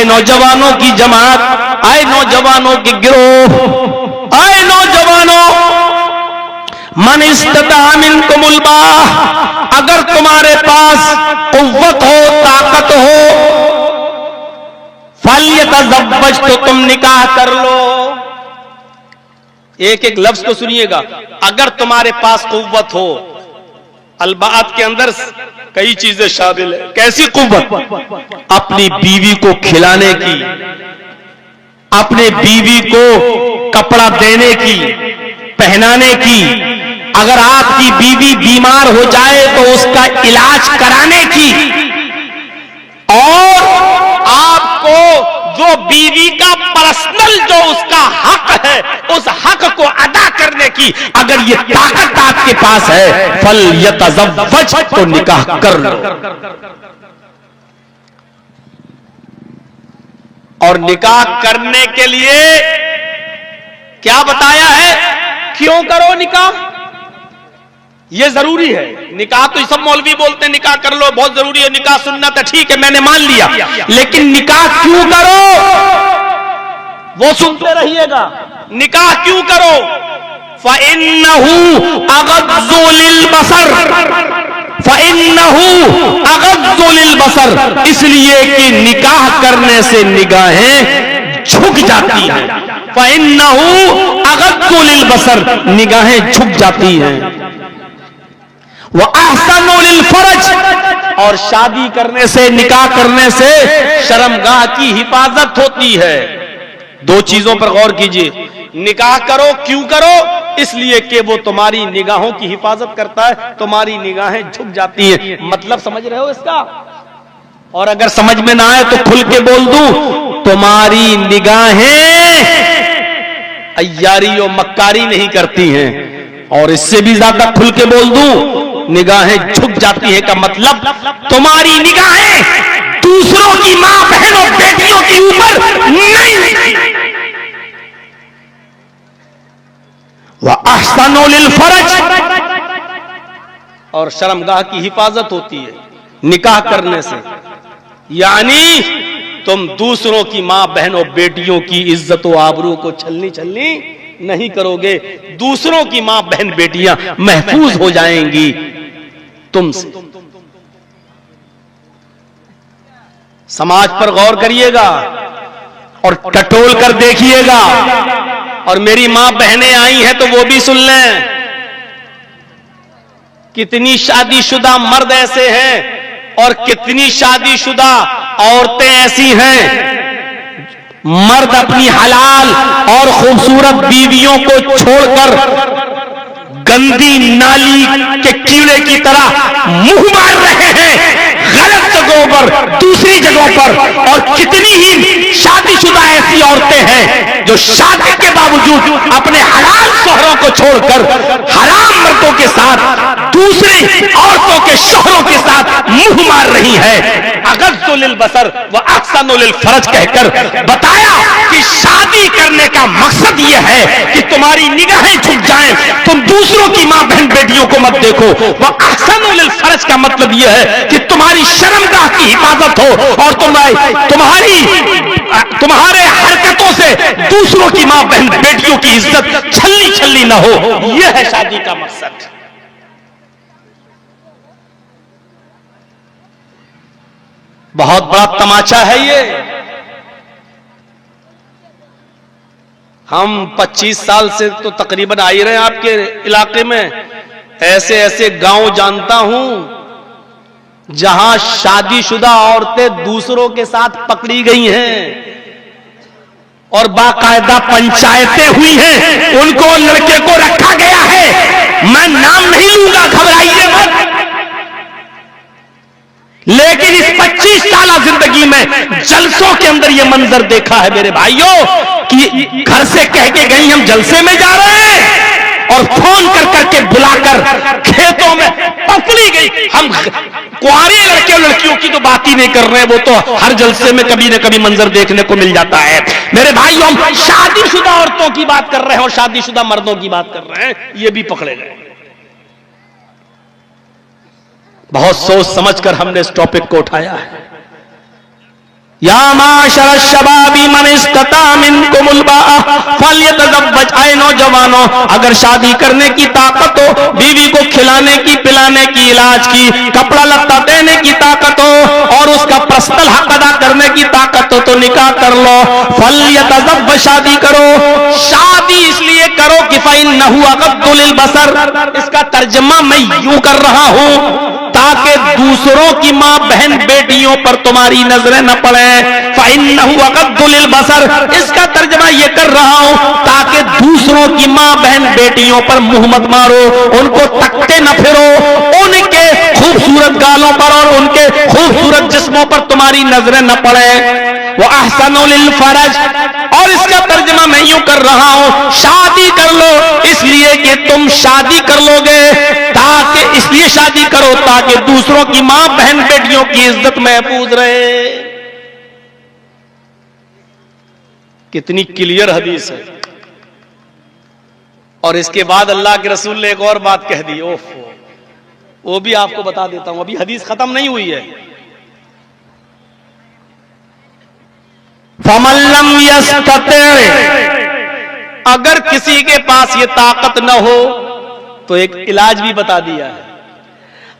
नौजवानों की जमात, आए नौजवानों की गिरोह, आए नौजवानों, मन इस्तता मिनकुमुल बाअ, अगर तुम्हारे पास कुव्वत हो, ताकत हो, फल्यतज़व्वज, तो तुम निकाह कर लो। एक एक लफ्ज को सुनिएगा, अगर तुम्हारे पास कुव्वत हो। अलबात के अंदर कई चीजें शामिल है। कैसी कुव्वत? अपनी बीवी को खिलाने की, अपने बीवी को कपड़ा देने की, पहनाने की, अगर आपकी बीवी बीमार हो जाए तो उसका इलाज कराने की, और आपको जो बीवी का पर्सनल जो उसका हक है उस हक को अदा करने की अगर ये ताकत आपके पास है, फल यतज़व्वज, तो निकाह कर लो। और निकाह करने के लिए क्या बताया है, क्यों करो निकाह, यह जरूरी है। निकाह तो सब मौलवी बोलते हैं निकाह कर लो, बहुत जरूरी है, निकाह सुन्नत है, ठीक है मैंने मान लिया, लेकिन निकाह क्यों करो वो सुनते रहिएगा। निकाह क्यों करो, फ़इन्नहु अग़ज़्ज़ु लिलबसर, फ़इन्नहु अग़ज़्ज़ु लिलबसर, इसलिए कि निकाह करने से निगाहें झुक जाती हैं। फ़इन्नहु अग़ज़्ज़ु लिलबसर, निगाहें झुक जाती हैं। व अहसनु लिलफरज, और शादी करने से, निकाह करने से शर्मगाह की हिफाजत होती है। दो चीजों पर गौर कीजिए, निकाह करो क्यों करो, इसलिए कि वो तुम्हारी निगाहों की हिफाजत करता है, तुम्हारी निगाहें झुक जाती है। मतलब समझ रहे हो इसका? और अगर समझ में ना आए तो खुल के बोल दूं, तुम्हारी निगाहें अय्यारी और मक्कारी नहीं करती हैं। और इससे भी ज्यादा खुल के बोल दूं, निगाहें झुक जाती है का मतलब तुम्हारी निगाहें दूसरों की मां बहनों बेटियों के ऊपर नहीं। व अहसनु लिलफरज, और शर्मगाह की हिफाजत होती है निकाह करने से, यानी तुम दूसरों की मां बहनों बेटियों की इज्जत व आबरू को छलनी छलनी नहीं करोगे, दूसरों की मां बहन बेटियां महफूज हो जाएंगी तुमसे। समाज पर गौर करिएगा और टटोल कर देखिएगा, और मेरी मां बहनें आई हैं तो वो भी सुन लें। कितनी शादीशुदा मर्द ऐसे हैं और कितनी शादीशुदा औरतें ऐसी हैं, मर्द अपनी हलाल और खूबसूरत बीवियों को छोड़कर गंदी नाली के कीड़े की तरह मुंह मार रहे हैं गलत जगहों पर, दूसरी जगहों पर। और कितनी ही शादीशुदा ऐसी औरतें हैं जो शादी के बावजूद अपने हलाल शौहरों को छोड़कर हराम मर्दों के साथ दूसरी औरतों के शौहरों के साथ मुंह मार रही है। अग़ज़्ज़ु लिलबसर व अहसनु लिलफरज कहकर बताया कि शादी करने का मकसद यह है कि तुम्हारी निगाहें झुक जाएं, तुम दूसरों की मां बहन बेटियों को मत देखो। वह अहसनु लिलफरज का मतलब यह है कि तुम्हारी शर्मगाह की हिफाजत हो और तुम्हारे हरकतों से दूसरों की मां बहन बेटियों की इज्जत छलनी छलनी न हो। यह है शादी का मकसद। बहुत बड़ा तमाचा है ये। हम 25 साल से तो तकरीबन आ ही रहे हैं आपके इलाके में, ऐसे ऐसे गांव जानता हूं जहां शादीशुदा औरतें दूसरों के साथ पकड़ी गई हैं और बाकायदा पंचायतें हुई हैं, उनको लड़के को रखा गया है। मैं नाम नहीं लूंगा, घबराइए मत। लेकिन इस 25 साल जिंदगी में जलसों के अंदर यह मंजर देखा है मेरे भाइयों कि घर से कह के गई हम जलसे में जा रहे हैं और फोन कर करके बुलाकर खेतों में पकड़ी गई। हम कुंवारे लड़के और लड़कियों की तो बात ही नहीं कर रहे हैं, वो तो हर जलसे में कभी न कभी मंजर देखने को मिल जाता है। मेरे भाइयों, हम शादीशुदा औरतों की बात कर रहे हैं और शादीशुदा मर्दों की बात कर रहे हैं, ये भी पकड़े गए। बहुत सोच समझकर हमने इस टॉपिक को उठाया है। या माशर शबाबी मन इस्तता मिनकुमुल बाअ फल्यतज़व्वज, आए नौजवानों, अगर शादी करने की ताकत हो, बीवी को खिलाने की, पिलाने की, इलाज की, कपड़ा लत्ता देने की ताकत हो और उसका पर्सनल हक अदा करने की ताकत हो तो निकाह कर लो। फल्यतज़व्वज, शादी करो। शादी इसलिए करो कि फ़इन्नहु अग़ज़्ज़ु लिलबसर, इसका तर्जुमा मैं यूं कर रहा हूं ताकि दूसरों की मां बहन बेटियों पर तुम्हारी नजरें न पड़े। फ़इन्नहु अग़द्दु लिलबसर, इसका तर्जुमा ये कर रहा हूं ताकि दूसरों की मां बहन बेटियों पर मुंह मत मारो, उनको तकते न फिरो, उनके खूबसूरत गालों पर और उनके खूबसूरत जिस्मों पर तुम्हारी नजरें न पड़े। वो अहसनु लिल फरज, और इसका तर्जुमा मैं यूं कर रहा हूं, शादी कर लो इसलिए कि तुम शादी कर लोगे, ताकि इसलिए शादी करो ताकि दूसरों की मां बहन बेटियों की इज्जत महफूज रहे। कितनी क्लियर हदीस है। और इसके बाद अल्लाह के रसूल ने एक और बात कह दी, ओफ, वो भी आपको बता देता हूं, अभी हदीस खत्म नहीं हुई है। फमल्लम यस्तति, अगर किसी के पास ये ताकत न हो तो एक इलाज भी बता दिया है।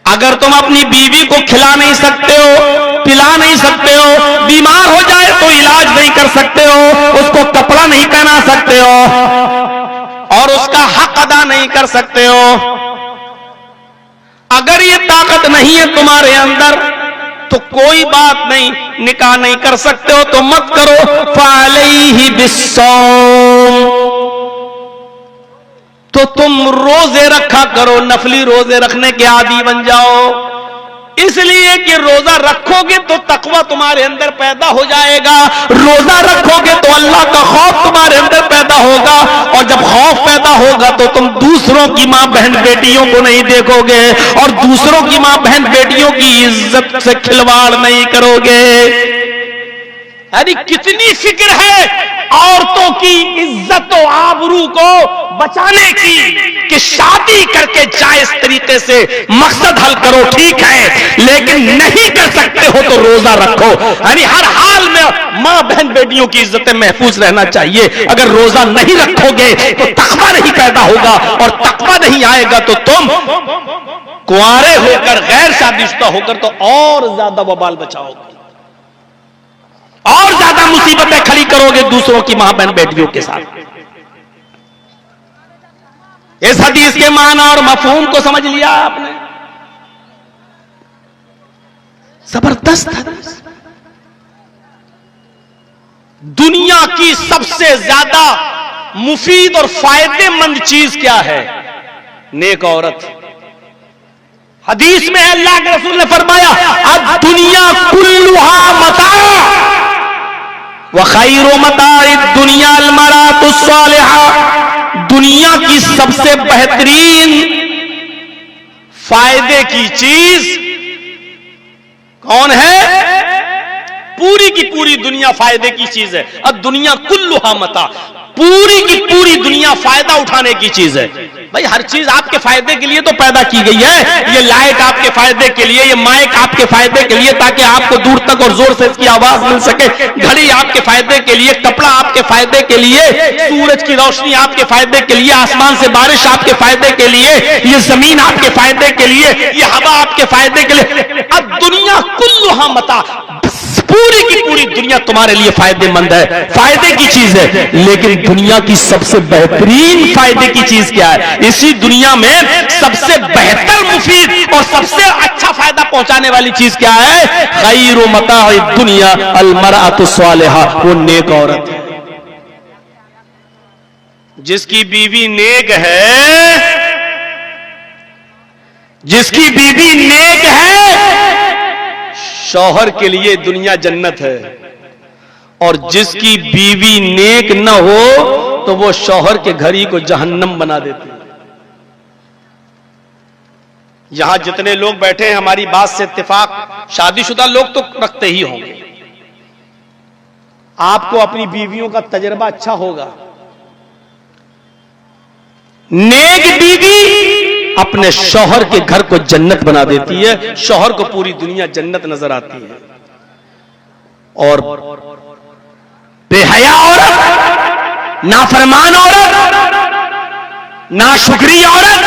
अगर तुम अपनी बीवी को खिला नहीं सकते हो, पिला नहीं सकते हो, बीमार हो जाए तो इलाज नहीं कर सकते हो, उसको कपड़ा नहीं पहना सकते हो और उसका हक अदा नहीं कर सकते हो, अगर ये ताकत नहीं है तुम्हारे अंदर तो कोई बात नहीं, निकाह नहीं कर सकते हो तो मत करो। फ़अलैहि बिस्सौम, तो तुम रोजे रखा करो, नफली रोजे रखने के आदी बन जाओ, इसलिए कि रोजा रखोगे तो तकवा तुम्हारे अंदर पैदा हो जाएगा, रोजा रखोगे तो अल्लाह का खौफ तुम्हारे अंदर पैदा होगा, और जब खौफ पैदा होगा तो तुम दूसरों की मां बहन बेटियों को नहीं देखोगे और दूसरों की मां बहन बेटियों की इज्जत से खिलवाड़ नहीं करोगे। यानी कितनी फिक्र है औरतों की इज्जत और आबरू को बचाने की कि शादी करके जायज तरीके से मकसद हल करो, ठीक है, लेकिन नहीं कर सकते हो तो रोजा रखो। यानी हर हाल में मां बहन बेटियों की इज्जतें महफूज रहना चाहिए। अगर रोजा नहीं रखोगे तो तकवा नहीं पैदा होगा, और तकवा नहीं आएगा तो तुम कुंवारे होकर गैर शादीशुदा होकर तो और ज्यादा वबाल बचाओगे, और ज्यादा मुसीबतें खड़ी करोगे दूसरों की मां बहन बेटियों के साथ। इस हदीस के माना और मफहूम को समझ लिया आपने? जबरदस्त हदीस। दुनिया की सबसे ज्यादा मुफीद और फायदेमंद चीज क्या है? नेक औरत। हदीस में अल्लाह के रसूल ने फरमाया, अब दुनिया कुल्लुहा मता व खैरु मताइ दुनिया अल मरातुस सालिहा, दुनिया की सबसे बेहतरीन फायदे की चीज कौन है? पूरी की पूरी दुनिया फायदे की चीज है। अब दुनिया कुल्लुहा मता, पूरी की पूरी दुनिया फायदा उठाने की चीज है। भाई हर चीज आपके फायदे के लिए तो पैदा की गई है। ये लाइट आपके फायदे के लिए, ये माइक आपके फायदे के लिए ताकि आपको दूर तक और जोर से इसकी आवाज मिल सके, घड़ी आपके फायदे के लिए, कपड़ा आपके फायदे के लिए, सूरज की रोशनी आपके फायदे के लिए, आसमान से बारिश आपके फायदे के लिए, ये जमीन आपके फायदे के लिए, ये हवा आपके फायदे के लिए। अब दुनिया कुल्लुहा मता, पूरी की पूरी दुनिया तुम्हारे लिए फायदेमंद है, फायदे की चीज है। लेकिन दुनिया की सबसे बेहतरीन फायदे की चीज क्या है? इसी दुनिया में सबसे बेहतर, मुफीद और सबसे अच्छा फायदा पहुंचाने वाली चीज क्या है? खैरु मताइ दुनिया अल मरअतुस सालिहा, वो नेक औरत है। जिसकी बीवी नेक है, जिसकी बीवी नेक है, शौहर के लिए दुनिया जन्नत है, और जिसकी बीवी नेक न हो तो वो शौहर के घर ही को जहन्नम बना देती है। यहां जितने लोग बैठे हैं हमारी बात से इत्तेफाक शादीशुदा लोग तो रखते ही होंगे। आपको अपनी बीवियों का तजर्बा अच्छा होगा। नेक बीवी अपने शौहर के घर को जन्नत बना देती है, शौहर को पूरी दुनिया जन्नत नजर आती है। और बेहया औरत, नाफरमान औरत, नाशुक्री औरत,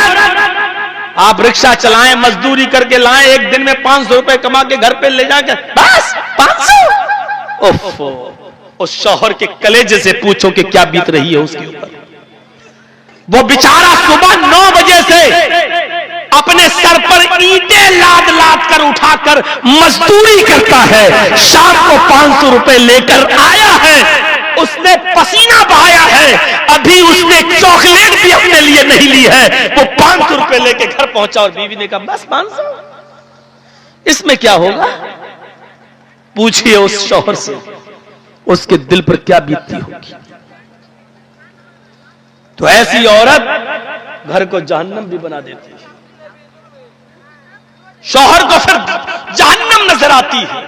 आप रिक्शा चलाएं, मजदूरी करके लाएं, एक दिन में 500 रुपए कमा के घर पे ले जाके बस 500। ओफो, उस शौहर के कलेजे से पूछो कि क्या बीत रही है उसके ऊपर। वो बेचारा सुबह 9 बजे से अपने सर पर ईंटें लाद लाद कर उठाकर मजदूरी करता है, शाम को 500 रुपए लेकर आया है, उसने पसीना बहाया है, अभी उसने चॉकलेट भी अपने लिए नहीं ली है, वो 500 रुपए लेके घर पहुंचा और बीवी ने कहा बस 500, इसमें क्या होगा? पूछिए उस शौहर से उसके दिल पर क्या बीतती होगी। तो ऐसी औरत घर को जहन्नम भी बना देती है, शौहर को फिर जहन्नम नजर आती है।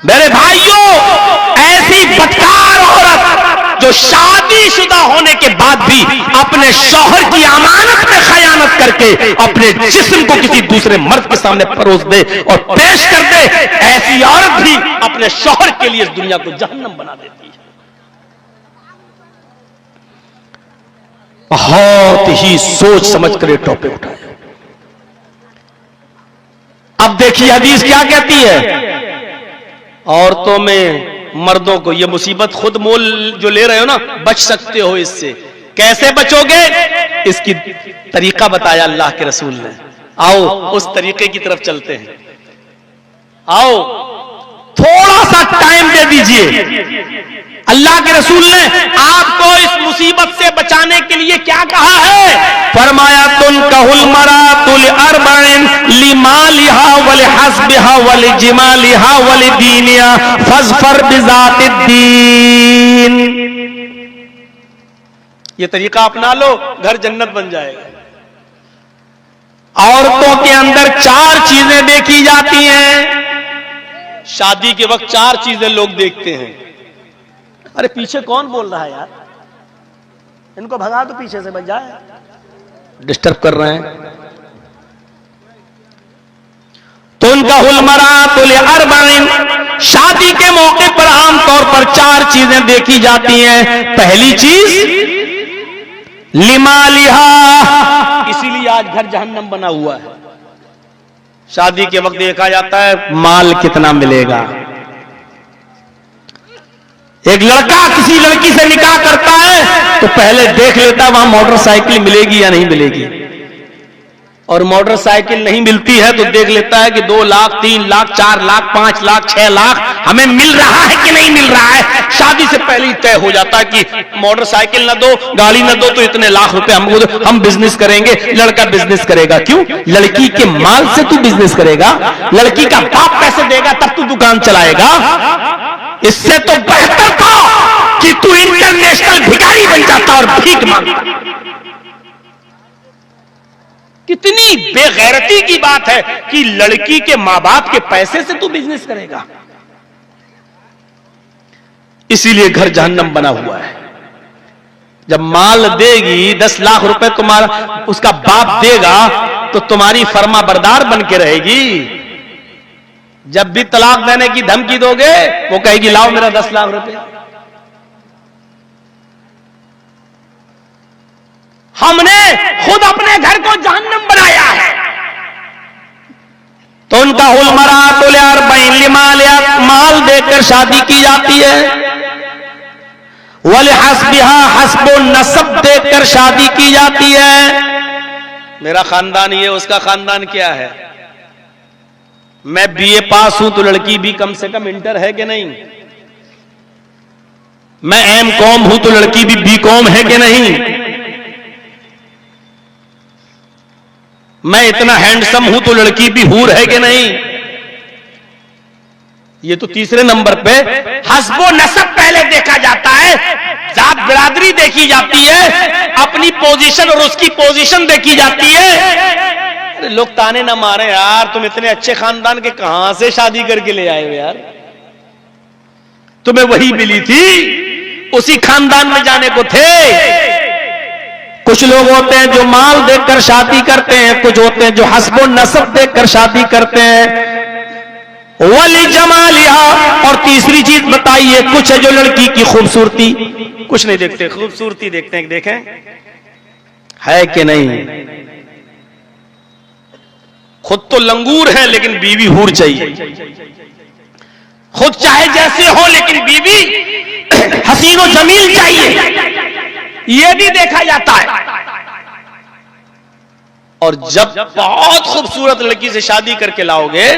मेरे भाइयों, ऐसी बदकार औरत जो शादीशुदा होने के बाद भी अपने शौहर की अमानत में खयानत करके अपने जिस्म को किसी दूसरे मर्द के सामने परोस दे और पेश कर दे, ऐसी औरत भी अपने शौहर के लिए इस दुनिया को जहन्नम बना देती है। बहुत ही सोच समझ कर ये टॉपिक उठाया। अब देखिए हदीस क्या कहती है, औरतों में मर्दों को ये मुसीबत खुद मोल जो ले रहे हो ना, बच सकते हो इससे। कैसे बचोगे? इसकी तरीका बताया अल्लाह के रसूल ने। आओ उस तरीके की तरफ चलते हैं। आओ थोड़ा सा टाइम दे दीजिए। अल्लाह के रसूल ने आपको इस मुसीबत से बचाने के लिए क्या कहा है? फरमाया तुन कहल मरातुल अरबाइन लिमालिहा वल हस्बिहा वल जिमालिहा वल दीनिया फजफर बिजातिद्दीन। ये तरीका अपना लो, घर जन्नत बन जाएगा। औरतों के अंदर 4 चीजें देखी जाती हैं। शादी के वक्त 4 चीजें लोग देखते हैं। अरे पीछे कौन बोल रहा है यार? इनको भगा दो, पीछे से बच जाए, डिस्टर्ब कर रहे हैं। तो उनका हुलमरातुल अरबाइन, शादी के मौके पर आमतौर पर 4 चीजें देखी जाती हैं। पहली चीज लिमालिहा, इसीलिए आज घर जहन्नम बना हुआ है। शादी के वक्त देखा जाता है माल कितना मिलेगा। एक लड़का किसी लड़की से निकाह करता है तो पहले देख लेता है वहां मोटरसाइकिल मिलेगी या नहीं मिलेगी, और मोटरसाइकिल नहीं मिलती है तो देख लेता है कि 2 लाख 3 लाख 4 लाख 5 लाख 6 लाख हमें मिल रहा है कि नहीं मिल रहा है। शादी से पहले ही तय हो जाता है कि मोटरसाइकिल न दो, गाड़ी न दो तो इतने लाख रुपए हमको दो, हम बिजनेस करेंगे। लड़का बिजनेस करेगा, क्यों? लड़की के माल से तू बिजनेस करेगा, लड़की का बाप पैसे देगा तब तू दुकान चलाएगा। इससे तो बेहतर था कि तू इंटरनेशनल भिखारी बन जाता और भीख मांगता। कितनी बेगैरती की बात है कि लड़की के मां बाप के पैसे से तू बिजनेस करेगा। इसीलिए घर जहन्नम बना हुआ है। जब माल देगी 10 लाख रुपए तुम्हारा उसका बाप देगा तो तुम्हारी फर्मा बरदार बन के रहेगी। जब भी तलाक देने की धमकी दोगे वो कहेगी लाओ मेरा 10 लाख रुपए। हमने खुद अपने घर को जहन्नम बनाया है। तो उनका हुलमरातुल अरबाइन लिमालिहा, माल देकर शादी की जाती है। वल हस्बिहा, हस्बो नसब देकर शादी की जाती है। मेरा खानदान ये, उसका खानदान क्या है? मैं बीए पास हूं तो लड़की भी कम से कम इंटर है कि नहीं? मैं एमकॉम हूं तो लड़की भी बीकॉम है कि नहीं? मैं इतना हैंडसम हूं तो लड़की भी हूर है कि नहीं? ये तो तीसरे नंबर पे हस्बो नसब पहले देखा जाता है, जात बिरादरी देखी जाती है, अपनी पोजीशन और उसकी पोजीशन देखी जाती है। अरे लोग ताने ना मारे यार, तुम इतने अच्छे खानदान के कहां से शादी करके ले आए हो यार? तुम्हें वही मिली थी, उसी खानदान में जाने को थे। कुछ लोग होते हैं जो माल देखकर शादी करते हैं, कुछ होते हैं जो हस्बो नसब देखकर शादी करते हैं। वली जमालिहा, और तीसरी चीज बताइए, कुछ है जो लड़की की खूबसूरती, कुछ नहीं देखते, खूबसूरती देखते हैं। देखें है कि नहीं? खुद तो लंगूर है लेकिन बीवी हूर चाहिए। खुद चाहे जैसे हो लेकिन बीवी हसीनो जमील चाहिए, यह भी देखा जाता है। और जब बहुत खूबसूरत लड़की से शादी करके लाओगे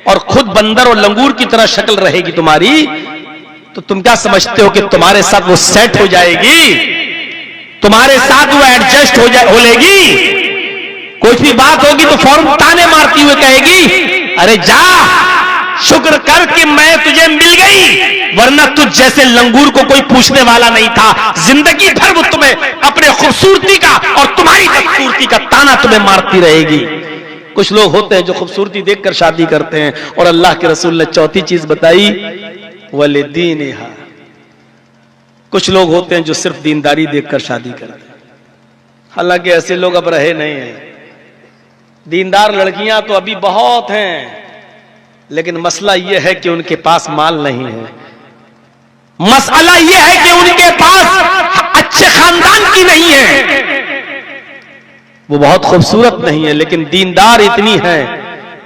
और खुद बंदर और लंगूर की तरह शक्ल रहेगी तुम्हारी, तो तुम क्या समझते हो कि तुम्हारे साथ वो सेट हो जाएगी? तुम्हारे साथ वो एडजस्ट हो लेगी? कोई भी बात होगी तो फौरन ताने मारती हुए कहेगी, अरे जा शुक्र कर कि मैं तुझे मिल गई, वरना तुझ जैसे लंगूर को कोई पूछने वाला नहीं था। जिंदगी भर वो तुम्हें अपने खूबसूरती का और तुम्हारी खूबसूरती का ताना तुम्हें मारती रहेगी। कुछ लोग होते हैं जो खूबसूरती देखकर शादी करते हैं, और अल्लाह के रसूल ने चौथी चीज बताई, वलिदीनिहा। कुछ लोग होते हैं जो सिर्फ दीनदारी देखकर शादी करते हैं। हालांकि ऐसे लोग अब रहे नहीं हैं। दीनदार लड़कियां तो अभी बहुत हैं, लेकिन मसला यह है कि उनके पास माल नहीं है। मसला यह है कि उनके पास अच्छे खानदान की नहीं है। वो बहुत खूबसूरत नहीं है, लेकिन दीनदार इतनी है,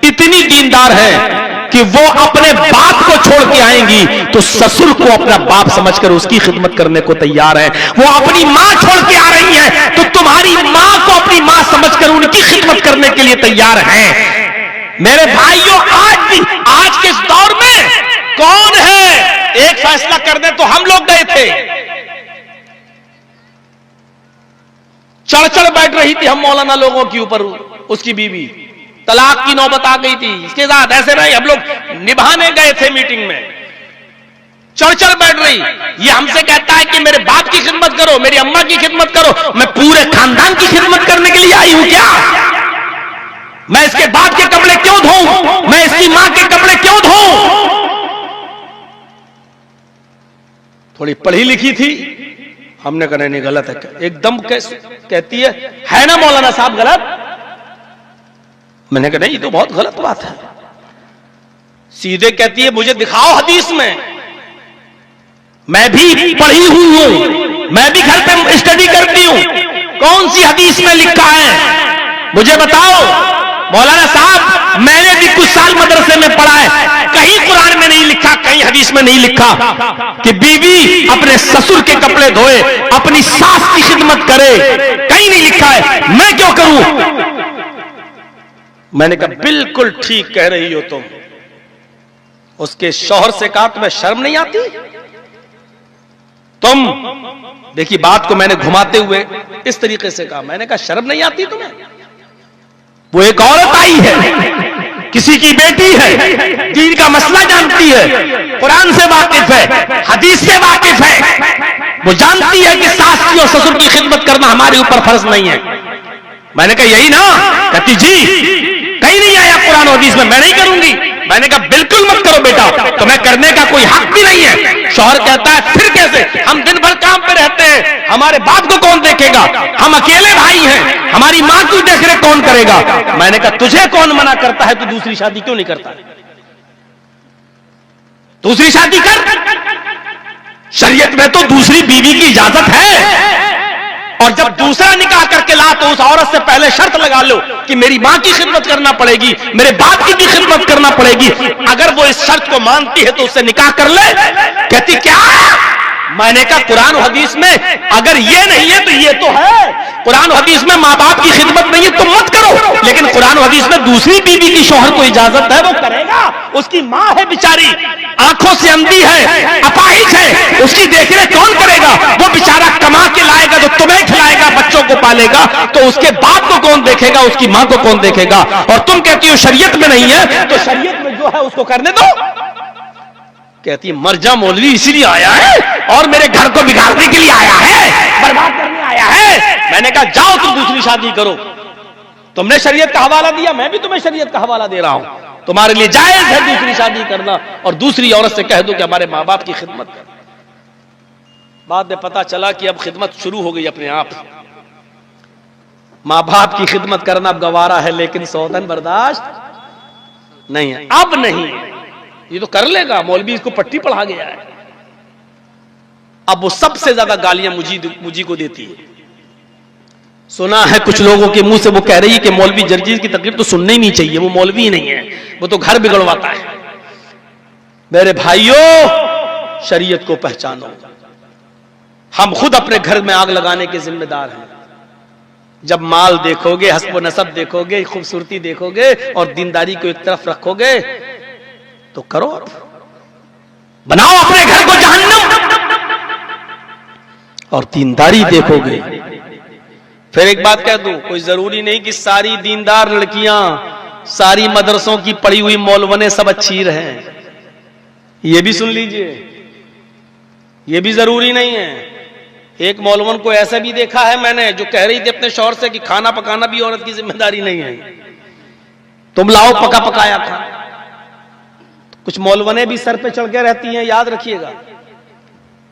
इतनी दीनदार है कि वो अपने बाप को छोड़ के आएंगी तो ससुर को अपना बाप समझकर उसकी खिदमत करने को तैयार है। वो अपनी मां छोड़ के आ रही है तो तुम्हारी मां को अपनी मां समझकर उनकी खिदमत करने के लिए तैयार है। मेरे भाइयों, आज के इस दौर में कौन है एक फैसला कर दे तो हम लोग गए थे, चढ़ चढ़ बैठ रही थी हम मौलाना लोगों के ऊपर, उसकी बीवी तलाक की नौबत आ गई थी। इसके साथ ऐसे नहीं, हम लोग निभाने गए थे मीटिंग में, चढ़ चढ़ बैठ रही। ये हमसे कहता है कि मेरे बाप की खिदमत करो, मेरी अम्मा की खिदमत करो। मैं पूरे खानदान की खिदमत करने के लिए आई हूं क्या? मैं इसके बाप के कपड़े क्यों धोऊं? मैं इसकी मां के कपड़े क्यों धोऊं? थोड़ी पढ़ी लिखी थी, हमने कहा नहीं गलत है। एकदम कहती है ना मौलाना साहब गलत? मैंने कहा नहीं, ये तो बहुत गलत बात है। सीधे कहती है मुझे दिखाओ हदीस में। मैं भी पढ़ी हुई हूं, मैं भी घर पे स्टडी करती हूं, कौन सी हदीस में लिखा है मुझे बताओ। मौलाना साहब मैंने भी कुछ साल मदरसे में पढ़ा है, कहीं कुरान में नहीं लिखा, कहीं हदीस में नहीं लिखा कि बीवी अपने ससुर के कपड़े धोए, अपनी सास की खिदमत करे, कहीं नहीं लिखा है। मैं क्यों करूं? मैंने कहा बिल्कुल ठीक कह रही हो तुम। उसके शौहर से कहा तुम्हें शर्म नहीं आती? तुम देखिए, बात को मैंने घुमाते हुए इस तरीके से कहा, मैंने कहा शर्म नहीं आती तुम्हें? वो एक औरत आई है, किसी की बेटी है, दीन का मसला जानती है, कुरान से वाकिफ है, हदीस से वाकिफ है, वो जानती है कि सास की और ससुर की खिदमत करना हमारे ऊपर फर्ज नहीं है। मैंने कहा यही ना? कहती जी कहीं नहीं आया कुरान और हदीस में, मैं नहीं करूंगी। मैंने कहा बिल्कुल मत करो बेटा, तुम्हें करने का कोई हक भी नहीं है। शौहर कहता है फिर कैसे? हम दिन भर काम पे रहते हैं, हमारे बाप को कौन देखेगा? हम अकेले भाई हैं, हमारी मां की देखरेख कौन करेगा? मैंने कहा तुझे कौन मना करता है? तू दूसरी शादी क्यों नहीं करता? दूसरी शादी कर। शरीयत में तो दूसरी बीवी की इजाजत है, और जब दूसरा निकाह करके ला तो उस औरत से पहले शर्त लगा लो कि मेरी मां की खिदमत करना पड़ेगी, मेरे बाप की भी खिदमत करना पड़ेगी। अगर वो इस शर्त को मानती है तो उससे निकाह कर ले। कहती क्या? मैंने कहा कुरान और हदीस में अगर ये नहीं है तो ये तो है। कुरान और हदीस में माँ बाप की खिदमत नहीं है तो मत करो, लेकिन कुरान और हदीस में दूसरी बीवी की शौहर को इजाजत है, वो करेगा। उसकी माँ है बेचारी, आंखों से अंधी है, अपाहिज है, उसकी देखरेख कौन करेगा? वो बेचारा कमा के लाएगा तो तुम्हें खिलाएगा, बच्चों को पालेगा, तो उसके बाप को कौन देखेगा? उसकी माँ को कौन देखेगा? और तुम कहती हो शरीयत में नहीं है, तो शरीयत में जो है उसको करने दो। कहती है मर्जा मौलवी इसीलिए आया है और मेरे घर को बिगाड़ने के लिए आया है, बर्बाद करने आया है। मैंने कहा जाओ तुम दूसरी शादी करो। तुमने शरीयत का हवाला दिया, मैं भी तुम्हें शरीयत का हवाला दे रहा हूं। तुम्हारे लिए जायज है दूसरी शादी करना, और दूसरी औरत से कह दो कि हमारे माँ बाप की खिदमत कर। बाद में पता चला कि अब खिदमत शुरू हो गई अपने आप। माँ बाप की खिदमत करना अब गवारा है, लेकिन सौतन बर्दाश्त नहीं है। अब नहीं, ये तो कर लेगा, मौलवी इसको पट्टी पढ़ा गया है। अब वो सबसे ज्यादा गालियां मुझी को देती है। सुना है कुछ लोगों के मुंह से वो कह रही है कि मौलवी जर्जीज की तकलीफ तो सुननी ही नहीं चाहिए, वो मौलवी ही नहीं है, वो तो घर बिगड़वाता है। मेरे भाइयों, शरीयत को पहचानो। हम खुद अपने घर में आग लगाने के जिम्मेदार हैं। जब माल देखोगे, हस्ब नसब देखोगे, खूबसूरती देखोगे और दीनदारी को एक तरफ रखोगे तो करो, बनाओ अपने घर को जहन्नम। और दीनदारी देखोगे। फिर एक बात कह दूं, कोई जरूरी नहीं कि सारी दीनदार लड़कियां, सारी मदरसों की पढ़ी हुई मौलवने सब अच्छी रहें। यह भी सुन लीजिए, यह भी जरूरी नहीं है। एक मौलवन को ऐसा भी देखा है मैंने, जो कह रही थी अपने शौहर से कि खाना पकाना भी औरत की जिम्मेदारी नहीं है, तुम लाओ पका पकाया खाना। कुछ मौलवने भी सर पे चढ़ के रहती हैं, याद रखिएगा।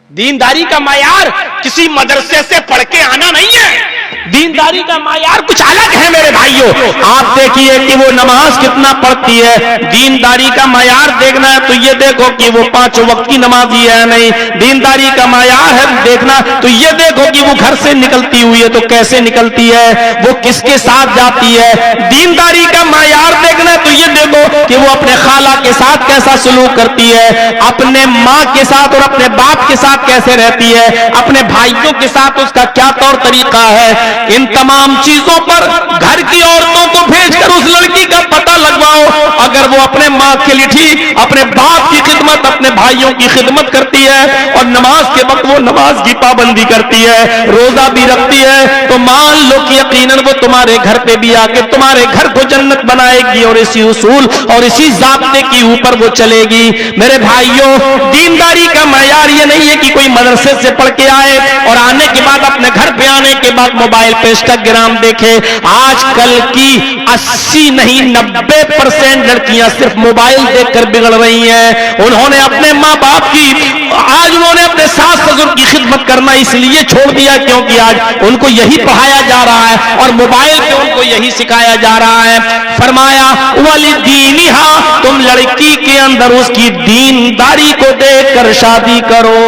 दीनदारी का मायार किसी मदरसे से पढ़ के आना नहीं है, दीनदारी का मायार कुछ अलग है मेरे भाइयों। आप देखिए कि वो नमाज कितना पढ़ती है। दीनदारी का मायार देखना है तो ये देखो कि वो 5 वक्त की नमाजी है नहीं। दीनदारी का मायार है देखना तो ये देखो कि वो घर से निकलती हुई है तो कैसे निकलती है, वो किसके साथ जाती है। दीनदारी का मायार देखना है तो ये देखो कि वो अपने खाला के साथ कैसा सलूक करती है, अपने माँ के साथ और अपने बाप के साथ कैसे रहती है, अपने भाइयों के साथ उसका क्या तौर तरीका है। इन तमाम चीजों पर घर की औरतों को भेजकर उस लड़की का पता लगवाओ। अगर वो अपने माँ के लिए ठीक, अपने बाप की खिदमत, अपने भाइयों की खिदमत करती है और नमाज के वक्त वो नमाज की पाबंदी करती है, रोजा भी रखती है, तो मान लो कि यकीनन वो तुम्हारे घर पे भी आके तुम्हारे घर को जन्नत बनाएगी और इसी उसूल और इसी ज़ाब्ते के ऊपर वो चलेगी। मेरे भाइयों, दीनदारी का मयार ये नहीं है कि कोई मदरसे से पढ़ के आए और आने के बाद अपने घर पे आने के बाद मोबाइल पे इंस्टाग्राम देखे। आजकल की 80 नहीं 90% लड़कियां सिर्फ मोबाइल देखकर बिगड़ रही हैं। उन्होंने अपने माँ बाप की, आज उन्होंने अपने सास ससुर की खिदमत करना इसलिए छोड़ दिया क्योंकि आज उनको यही पढ़ाया जा रहा है और मोबाइल पे उनको यही सिखाया जा रहा है। फरमाया वाली दीनिहा, तुम लड़की के अंदर उसकी दीनदारी को देखकर शादी करो।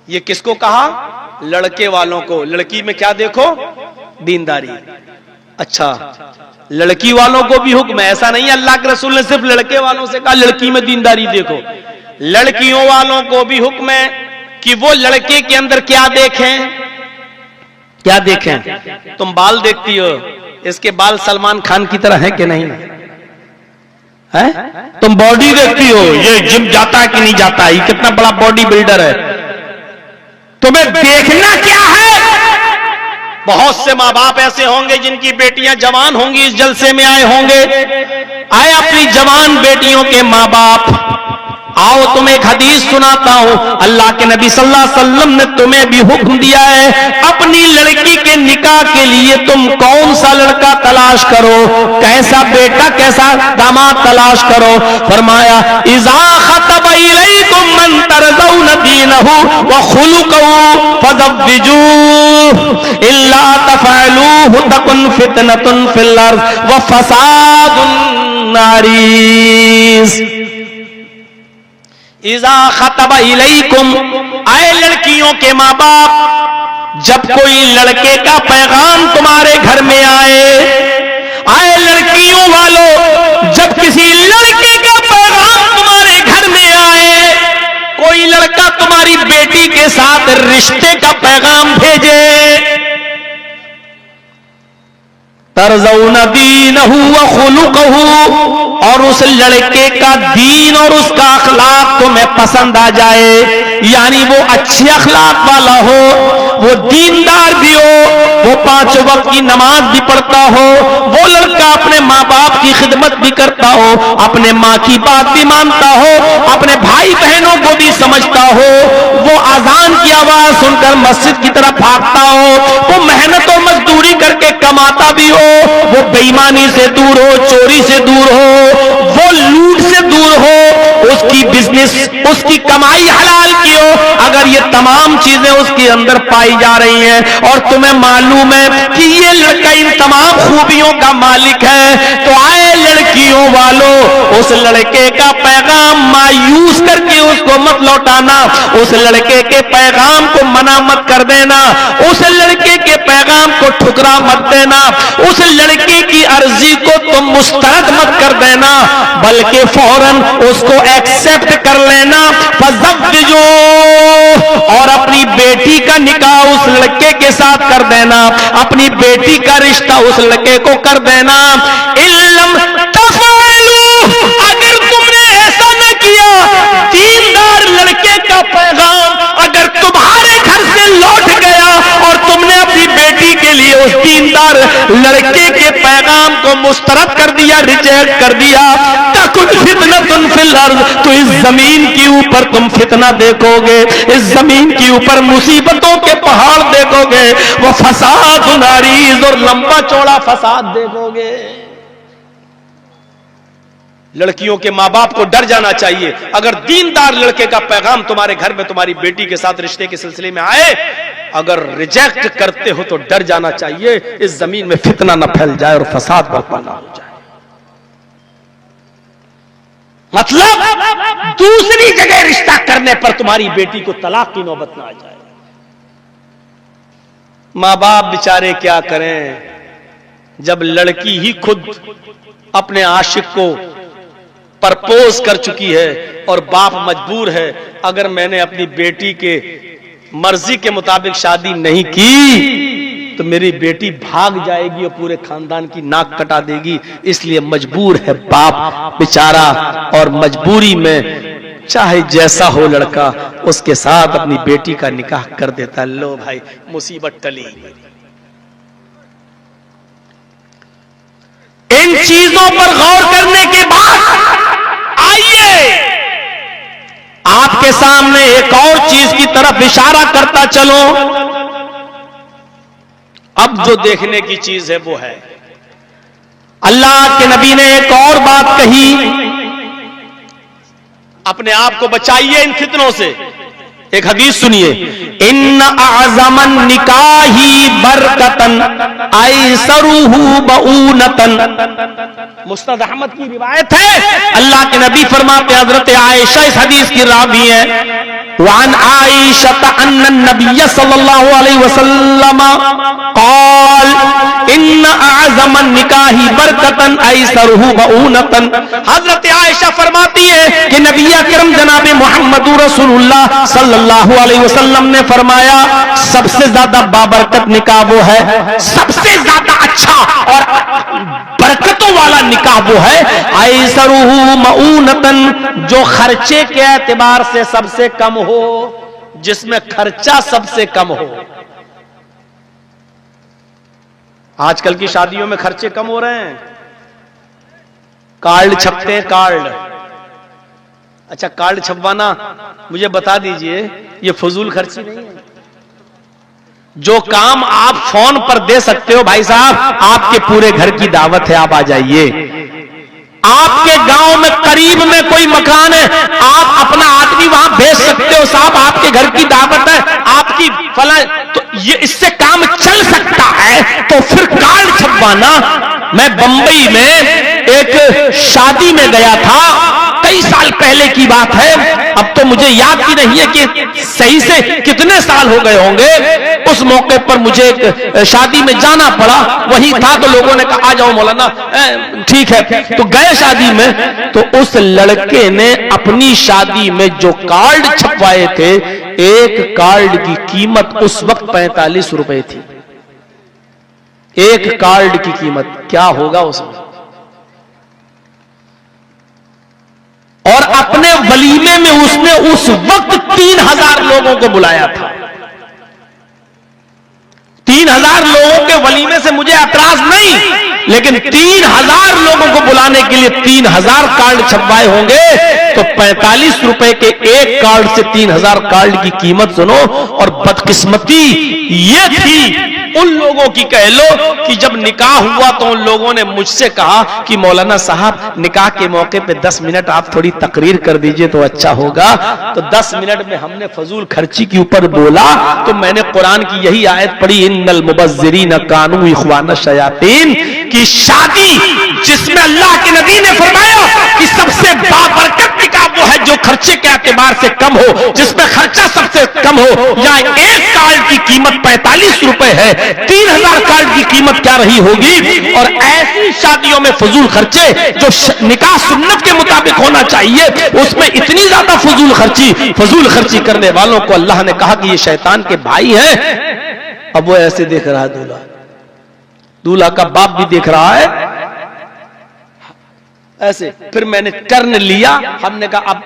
ये किसको कहा? लड़के वालों को। लड़की में क्या देखो? दीनदारी। अच्छा, लड़की वालों को भी हुक्म है, ऐसा नहीं अल्लाह के रसूल ने सिर्फ लड़के वालों से कहा लड़की में दीनदारी देखो। लड़कियों वालों को भी हुक्म है कि वो लड़के के अंदर क्या देखें। क्या देखें? तुम बाल देखती हो, इसके बाल सलमान खान की तरह हैं कि नहीं है? तुम बॉडी देखती हो, ये जिम जाता है कि नहीं जाता है, ये कितना बड़ा बॉडी बिल्डर है। तुम्हें देखना क्या है? बहुत से माँ बाप ऐसे होंगे जिनकी बेटियां जवान होंगी, इस जलसे में आए होंगे। आए अपनी जवान बेटियों के माँ बाप, आओ तुम्हें एक हदीस सुनाता हूं। अल्लाह के नबी सल्लल्लाहु अलैहि वसल्लम ने तुम्हें भी हुक्म दिया है, अपनी लड़की के निकाह के लिए तुम कौन सा लड़का तलाश करो, कैसा बेटा कैसा दामाद तलाश करो। फरमाया इज़ा खतब इलैकुम मन तरज़ौन दीनहु व खुलुकहु फज़व्विजूहु इल्ला तफ़अलूहु तकुन फितनतुन फिल अर्ज़ व फसादुन नारीज़। इज़ा खतबा इलैकुम, आए लड़कियों के माँ बाप, जब कोई लड़के का पैगाम तुम्हारे घर में आए लड़कियों वालों, जब किसी लड़के का पैगाम तुम्हारे घर में आए, कोई लड़का तुम्हारी बेटी के साथ रिश्ते का पैगाम भेजे, तरज़ौन दीनहु व खुलुकहु, और उस लड़के का दीन और उसका अखलाक तुम्हें पसंद आ जाए, यानी वो अच्छे अखलाक वाला हो, वो दीनदार भी हो, वो 5 वक्त की नमाज भी पढ़ता हो, वो लड़का अपने माँ बाप की खिदमत भी करता हो, अपने माँ की बात भी मानता हो, अपने भाई बहनों को भी समझता हो, वो अजान की आवाज सुनकर मस्जिद की तरफ भागता हो, वो मेहनत और मजदूरी करके कमाता भी हो, वो बेईमानी से दूर हो, चोरी से दूर हो, वो लूट से दूर हो, उसकी बिजनेस, उसकी कमाई हलाल की हो। अगर ये तमाम चीजें उसके अंदर पाई जा रही हैं और तुम्हें मालूम है कि ये लड़का इन तमाम खूबियों का मालिक है, तो आए लड़के नेकियों वालों, उस लड़के का पैगाम मायूस करके उसको मत लौटाना, उस लड़के के पैगाम को मना मत कर देना, उस लड़के के पैगाम को ठुकरा मत देना, उस लड़के की अर्जी को तुम मुस्तरद मत कर देना, बल्कि फौरन उसको एक्सेप्ट कर लेना। फज़व्विजू, और अपनी बेटी का निकाह उस लड़के के साथ कर देना, अपनी बेटी का रिश्ता उस लड़के को कर देना। इल्लम तफ़अलू, अगर तुमने ऐसा न किया, दीनदार लड़के का पैगाम अगर तुम्हारे घर से लौट गया और तुमने अपनी बेटी के लिए उस दीनदार लड़के के पैगाम को मुस्तरद कर दिया, रिजेक्ट कर दिया, तकुन फितनतुन फिल अर्ज़, तो इस जमीन के ऊपर तुम फितना देखोगे, इस जमीन के ऊपर मुसीबतों के पहाड़ देखोगे, वो फसाद नारीज, और लंबा चौड़ा फसाद देखोगे। लड़कियों के माँ बाप को डर जाना चाहिए, अगर दीनदार लड़के का पैगाम तुम्हारे घर में तुम्हारी बेटी के साथ रिश्ते के सिलसिले में आए, अगर रिजेक्ट करते हो तो डर जाना चाहिए, इस जमीन में फितना न फैल जाए और फसाद बर्पा ना हो जाए। मतलब दूसरी जगह रिश्ता करने पर तुम्हारी बेटी को तलाक की नौबत ना आ जाए। माँ बाप बेचारे क्या करें, जब लड़की ही खुद अपने आशिक को प्रपोज कर चुकी है और बाप मजबूर है, अगर मैंने अपनी बेटी के मर्जी के मुताबिक शादी नहीं की तो मेरी बेटी भाग जाएगी और पूरे खानदान की नाक कटा देगी, इसलिए मजबूर है बाप बेचारा, और मजबूरी में चाहे जैसा हो लड़का उसके साथ अपनी बेटी का निकाह कर देता। लो भाई, मुसीबत टली। इन चीजों पर गौर करने के बाद आइए आपके सामने एक और चीज की तरफ इशारा करता चलो। अब जो देखने की चीज है वो है, अल्लाह के नबी ने एक और बात कही, अपने आप को बचाइए इन फितनों से। एक हदीस सुनिए, इन्न आज़मन निकाही बरकतन ऐसरुहु बऊनतन, मुस्नद अहमद की रिवायत है। अल्लाह के नबी फरमाते, हजरत आयशा इस हदीस की रावी है, वान आयशा अन्न नबी सल्लल्लाहु अलैहि वसल्लम क़ाल इन्न आज़मन निकाही बरकतन ऐसरुहु बऊनतन। हजरत आयशा फरमाती है कि नबी अकरम जनाब मोहम्मद रसूलुल्लाह सल्लल्लाहु अलैहि वसल्लम ने फरमाया, सबसे ज्यादा बाबरकत निकाह वो है, सबसे ज्यादा अच्छा और बरकतों वाला निकाह वो है, ऐसरुहु मऊनतन, जो खर्चे के एतबार से सबसे कम हो, जिसमें खर्चा सबसे कम हो। आजकल की शादियों में खर्चे कम हो रहे हैं, कार्ड छपते हैं, कार्ड। अच्छा, कार्ड छपवाना मुझे बता दीजिए, ये फजूल खर्ची नहीं है। जो काम आप फोन पर दे सकते हो, भाई साहब आपके पूरे घर की दावत है, आप आ जाइए। आपके गांव में करीब में कोई मकान है, आप अपना आदमी वहां भेज सकते हो, साहब आपके घर की दावत है, आपकी फला, तो ये इससे काम चल सकता है। तो फिर कार्ड छपवाना, मैं बंबई में एक शादी में गया था, कई साल पहले की बात है, अब तो मुझे याद भी नहीं है कि सही से कितने साल हो गए होंगे। उस मौके पर मुझे एक शादी में जाना पड़ा, वही था, तो लोगों ने कहा आ जाओ मौलाना, ठीक है, तो गए शादी में। तो उस लड़के ने अपनी शादी में जो कार्ड छपवाए थे, एक कार्ड की कीमत उस वक्त 45 रुपए थी। एक कार्ड की कीमत क्या होगा उसमें। और अपने वलीमे में उसने उस वक्त 3000 लोगों को बुलाया था। 3000 लोगों के वलीमे से मुझे एतराज नहीं, लेकिन 3000 लोगों को बुलाने के लिए 3000 कार्ड छपवाए होंगे, तो 45 रुपए के एक कार्ड से 3000 कार्ड की कीमत सुनो। और बदकिस्मती ये थी उन लोगों की, कह लो कि जब निकाह हुआ तो उन लोगों ने मुझसे कहा कि मौलाना साहब निकाह के मौके पे 10 मिनट आप थोड़ी तकरीर कर दीजिए तो अच्छा होगा। तो 10 मिनट में हमने फजूल खर्ची के ऊपर बोला, तो मैंने कुरान की यही आयत पढ़ी, इन्नल मुबज्जिरीन कानू इख्वान शयातीन, की शादी जिसमें अल्लाह के नबी ने फरमाया कि सबसे बाबरकत निकाह वो है जो खर्चे के एतबार से कम हो, जिसमें खर्चा सबसे कम हो। या एक कार्ड की कीमत 45 रुपए है, 3000 कार्ड की कीमत क्या रही होगी। और ऐसी शादियों में फजूल खर्चे जो निकाह सुन्नत के मुताबिक होना चाहिए उसमें इतनी ज्यादा फजूल खर्ची करने वालों को अल्लाह ने कहा कि ये शैतान के भाई हैं। अब वो ऐसे देख रहा है, दूल्हा का बाप भी देख रहा है ऐसे। फिर मैंने टर्न लिया, हमने कहा अब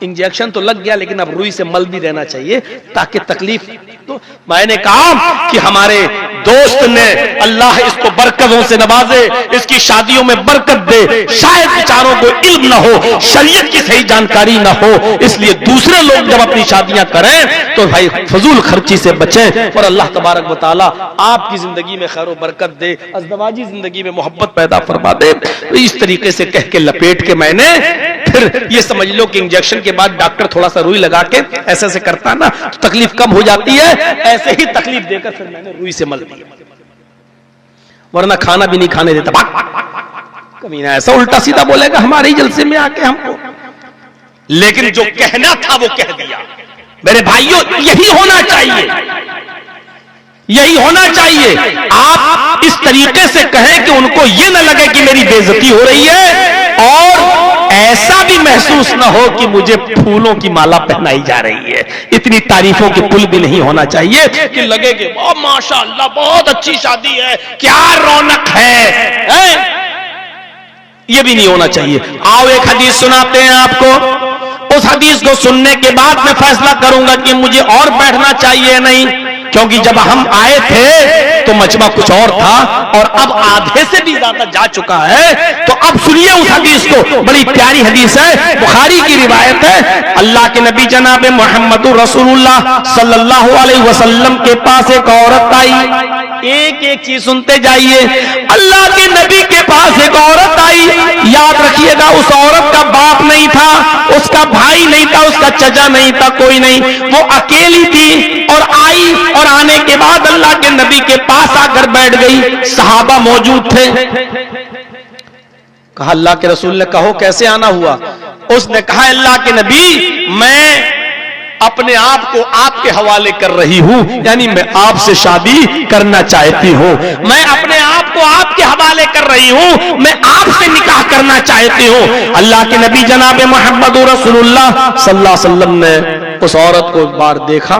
इंजेक्शन तो लग गया लेकिन अब रुई से मल भी रहना चाहिए ताकि तकलीफ। तो मैंने कहा कि हमारे दोस्त ने अल्लाह इसको बरकतों से नवाजे, इसकी शादियों में बरकत दे, शायद बेचारों को इल्म ना हो, शरीयत की सही जानकारी ना हो, इसलिए दूसरे लोग जब अपनी शादियां करें तो भाई फजूल खर्ची से बचें और अल्लाह तबारक व तआला आपकी जिंदगी में खैर बरकत दे, अज़दवाजी जिंदगी में मोहब्बत पैदा फरमा दे। इस तरीके से कह के लपेट के मैंने फिर ये समझ लो कि इंजेक्शन के बाद डॉक्टर थोड़ा सा रुई लगा के ऐसे ऐसे करता ना तो तकलीफ कम हो जाती है, ऐसे ही तकलीफ देकर फिर मैंने रुई से मल दिया, वरना खाना भी नहीं खाने देता। कमीना ऐसा उल्टा सीधा बोलेगा हमारे ही जलसे में आके हमको, लेकिन जो कहना था वो कह दिया। मेरे भाइयों यही होना चाहिए, यही होना चाहिए। आप इस तरीके से कहें कि उनको ये ना लगे कि मेरी बेइज्जती हो रही है और ऐसा भी महसूस ना हो कि मुझे फूलों की माला पहनाई जा रही है। इतनी तारीफों के पुल भी नहीं होना चाहिए कि लगे कि माशाअल्लाह बहुत अच्छी शादी है, क्या रौनक है? ये भी नहीं होना चाहिए। आओ एक हदीस सुनाते हैं आपको, उस हदीस को सुनने के बाद मैं फैसला करूंगा कि मुझे और बैठना चाहिए या नहीं, क्योंकि जब हम आए थे तो मजमा कुछ और था और अब आधे से भी ज्यादा जा चुका है। तो अब सुनिए उस हदीस को, बड़ी प्यारी हदीस है, बुखारी की रिवायत है। अल्लाह के नबी जनाब मोहम्मद रसूलुल्लाह सल्लल्लाहु अलैहि वसल्लम के पास एक औरत आई। एक एक चीज सुनते जाइए। अल्लाह के नबी के पास एक औरत आई, याद रखिएगा उस औरत का बाप नहीं था, उसका भाई नहीं था, उसका चचा नहीं था, कोई नहीं, वो अकेली थी और आई और आने के बाद अल्लाह के नबी के पास आकर बैठ गई। सहाबा मौजूद थे। कहा अल्लाह के रसूल ने, कहो कैसे आना हुआ? उसने कहा अल्लाह के नबी मैं अपने आप को आपके हवाले कर रही हूं, यानी मैं आपसे शादी करना चाहती हूं, मैं अपने आप को आपके हवाले कर रही हूं, मैं आपसे निकाह करना चाहती हूं। अल्लाह के नबी जनाब मोहम्मद रसूलुल्लाह सल्लल्लाहु अलैहि वसल्लम ने उस औरत को एक बार देखा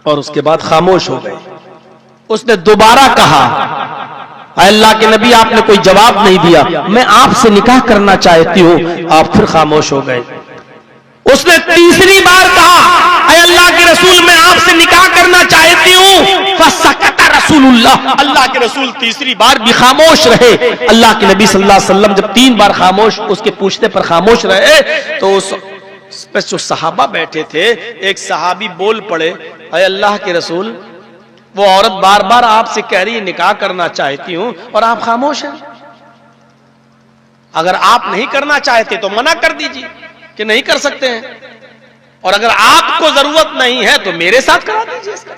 और उसके बाद खामोश हो गए। उसने दोबारा कहा, अल्लाह के नबी आपने कोई जवाब नहीं दिया, मैं आपसे निकाह करना चाहती हूं, आप फिर खामोश हो गए। उसने तीसरी बार कहा, अल्लाह के रसूल मैं आपसे निकाह करना चाहती हूं, फसकता रसूलुल्लाह, अल्लाह के रसूल तीसरी बार भी खामोश रहे। अल्लाह के नबी सल्लल्लाहु अलैहि वसल्लम जब 3 बार खामोश उसके पूछने पर खामोश रहे तो उस पे जो सहाबा बैठे थे एक सहाबी बोल पड़े, अल्लाह के रसूल वो औरत बार बार आपसे कह रही है निकाह करना चाहती हूं और आप खामोश हैं, अगर आप नहीं करना चाहते तो मना कर दीजिए कि नहीं कर सकते हैं, और अगर आपको जरूरत नहीं है तो मेरे साथ करा दीजिए इसका,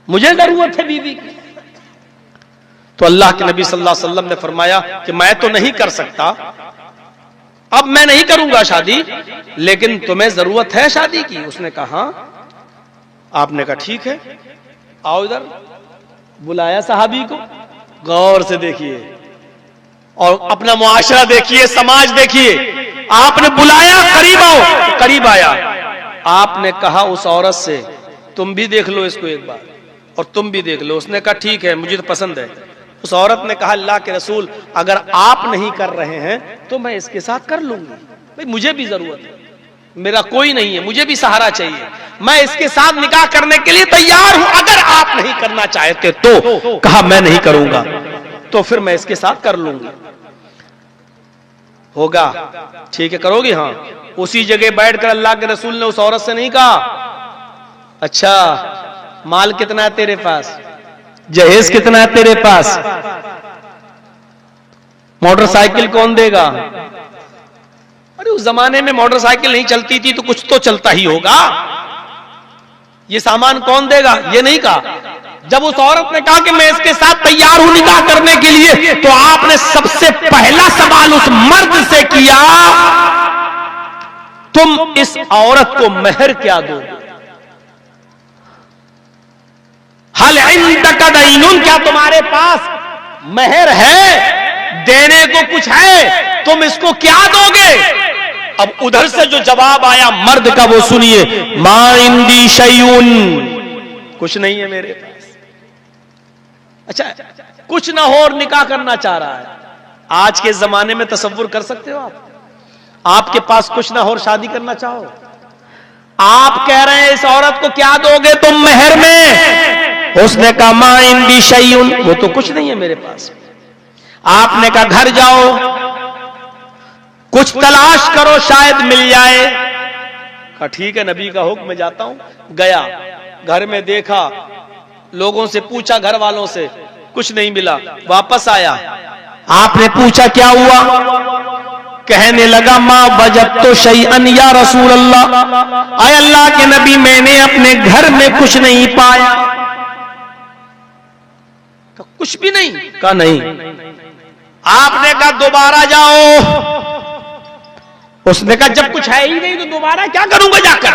मुझे जरूरत है बीवी की। तो अल्लाह के नबी सल्लल्लाहु अलैहि वसल्लम ने फरमाया कि मैं तो नहीं कर सकता, अब मैं नहीं करूंगा शादी, लेकिन तुम्हें जरूरत है शादी की? उसने कहा, आपने कहा ठीक है, आओ इधर। बुलाया सहाबी को, गौर से देखिए और अपना मुआशरा देखिए, समाज देखिए। आपने बुलाया, करीब आओ, करीब आया। आपने कहा उस औरत से, तुम भी देख लो इसको एक बार और तुम भी देख लो। उसने कहा ठीक है, मुझे तो पसंद है। उस औरत ने कहा अल्लाह के रसूल अगर आप नहीं कर रहे हैं तो मैं इसके साथ कर लूंगी, भाई मुझे भी जरूरत है, मेरा कोई नहीं है, मुझे भी सहारा चाहिए, मैं इसके साथ निकाह करने के लिए तैयार हूं, अगर आप नहीं करना चाहते तो। कहा मैं नहीं करूंगा, तो फिर मैं इसके साथ कर लूंगी। होगा ठीक है, करोगी? हाँ। उसी जगह बैठकर अल्लाह के रसूल ने उस औरत से नहीं कहा अच्छा माल कितना है तेरे पास, जहेज कितना है तेरे पास, मोटरसाइकिल कौन देगा? अरे उस जमाने में मोटरसाइकिल नहीं चलती थी तो कुछ तो चलता ही होगा, ये सामान कौन देगा? ये नहीं कहा। जब उस औरत ने कहा कि मैं इसके साथ तैयार हूं निकाह करने के लिए, तो आपने सबसे पहला सवाल उस मर्द से किया, तुम इस औरत को मेहर क्या दोगे? हल इंदका दईनुन, क्या तुम्हारे पास मेहर है? देने को कुछ है? तुम इसको क्या दोगे? अब उधर से जो जवाब आया मर्द का वो सुनिए, मा इंदी शैउन, कुछ नहीं है मेरे पास। अच्छा, कुछ ना हो और निकाह करना चाह रहा है। आज के जमाने में तसव्वुर कर सकते हो आप? आपके पास कुछ ना हो और शादी करना चाहो, आप कह रहे हैं इस औरत को क्या दोगे तुम मेहर में? उसने कहा मा इंदी शैउन, वो तो कुछ नहीं है मेरे पास। आपने कहा घर जाओ, कुछ तलाश करो, शायद मिल जाए। कहा ठीक है, नबी का हुक्म, मैं जाता हूं। गया, घर में देखा, लोगों से पूछा, घर वालों से, कुछ नहीं मिला। वापस आया, आपने पूछा क्या हुआ? कहने लगा मां वजदतु शैअन या रसूल अल्लाह, आय अल्लाह के नबी मैंने अपने घर में कुछ नहीं पाया। कुछ भी नहीं? कहा नहीं। आपने कहा दोबारा जाओ। उसने कहा जब कुछ है ही नहीं तो दोबारा क्या करूंगा जाकर?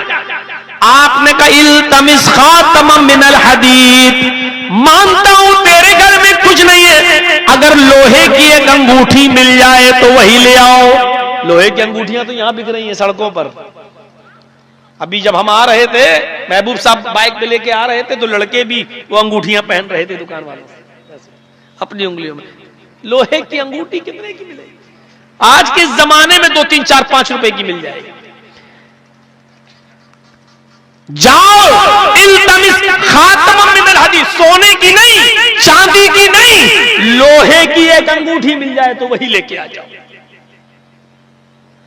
आपने कहा इल्तमिस खातमम मिनल हदीद, मानता हूं तेरे घर में कुछ नहीं है, अगर लोहे की एक अंगूठी मिल जाए तो वही ले आओ। लोहे की अंगूठियां तो यहां बिक रही हैं सड़कों पर। अभी जब हम आ रहे थे, महबूब साहब बाइक पे लेके आ रहे थे, तो लड़के भी वो अंगूठियां पहन रहे थे दुकान वालों से अपनी उंगलियों में। लोहे की अंगूठी कितने की मिलेगी? आज के जमाने में 2, 3, 4, 5 रुपए की मिल जाएगी। जाओ, इल्तमिस खातमम मिनल हदीद, सोने की नहीं, चांदी की नहीं, लोहे की एक अंगूठी मिल जाए तो वही लेके आ जाओ।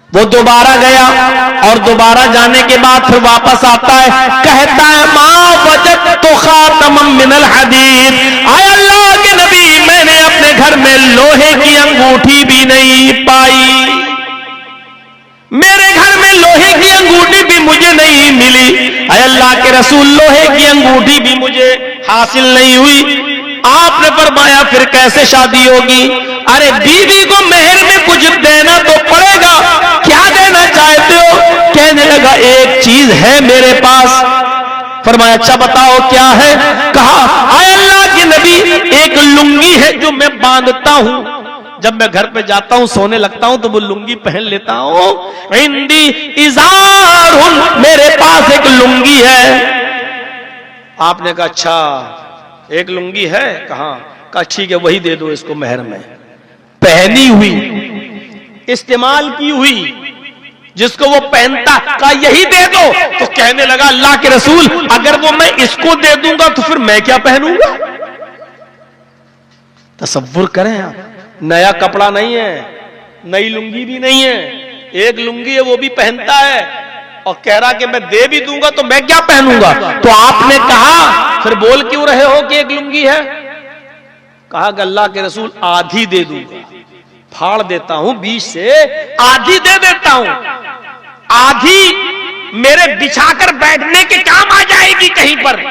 वो दोबारा गया और दोबारा जाने के बाद फिर वापस आता है, कहता है मां वजदतु खातमम मिनल हदीद, आय अल्लाह के नबी मैंने अपने घर में लोहे की अंगूठी भी नहीं पाई। मेरे घर में लोहे की अंगूठी भी मुझे नहीं मिली। आय अल्लाह के रसूल लोहे की अंगूठी भी मुझे हासिल नहीं हुई। आपने फरमाया फिर कैसे शादी होगी? अरे बीवी को मेहर में कुछ देना तो पड़ेगा, क्या देना चाहते हो? कहने लगा एक चीज है मेरे पास। फरमाया अच्छा बताओ क्या है? कहा आय अल्लाह के नबी एक लुंगी है जो मैं बांधता हूं, जब मैं घर पे जाता हूं सोने लगता हूं तो वो लुंगी पहन लेता हूं। इंदी इज़ारुन, मेरे पास एक लुंगी है। आपने कहा अच्छा एक लुंगी है? कहा ठीक है वही दे दो इसको मेहर में। पहनी हुई, इस्तेमाल की हुई, जिसको वो पहनता, कहा यही दे दो। तो कहने लगा अल्लाह के रसूल अगर वो मैं इसको दे दूंगा तो फिर मैं क्या पहनूंगा? तसव्वुर करें आप, नया कपड़ा नहीं है, नई लुंगी भी नहीं है, एक लुंगी है वो भी पहनता है और कह रहा कि मैं दे भी दूंगा तो मैं क्या पहनूंगा? तो आपने कहा फिर बोल क्यों रहे हो कि एक लुंगी है? कहा कि अल्लाह के रसूल आधी दे दूंगा, फाड़ देता हूं बीच से, आधी दे देता हूं, आधी मेरे बिछाकर बैठने के काम आ जाएगी कहीं पर।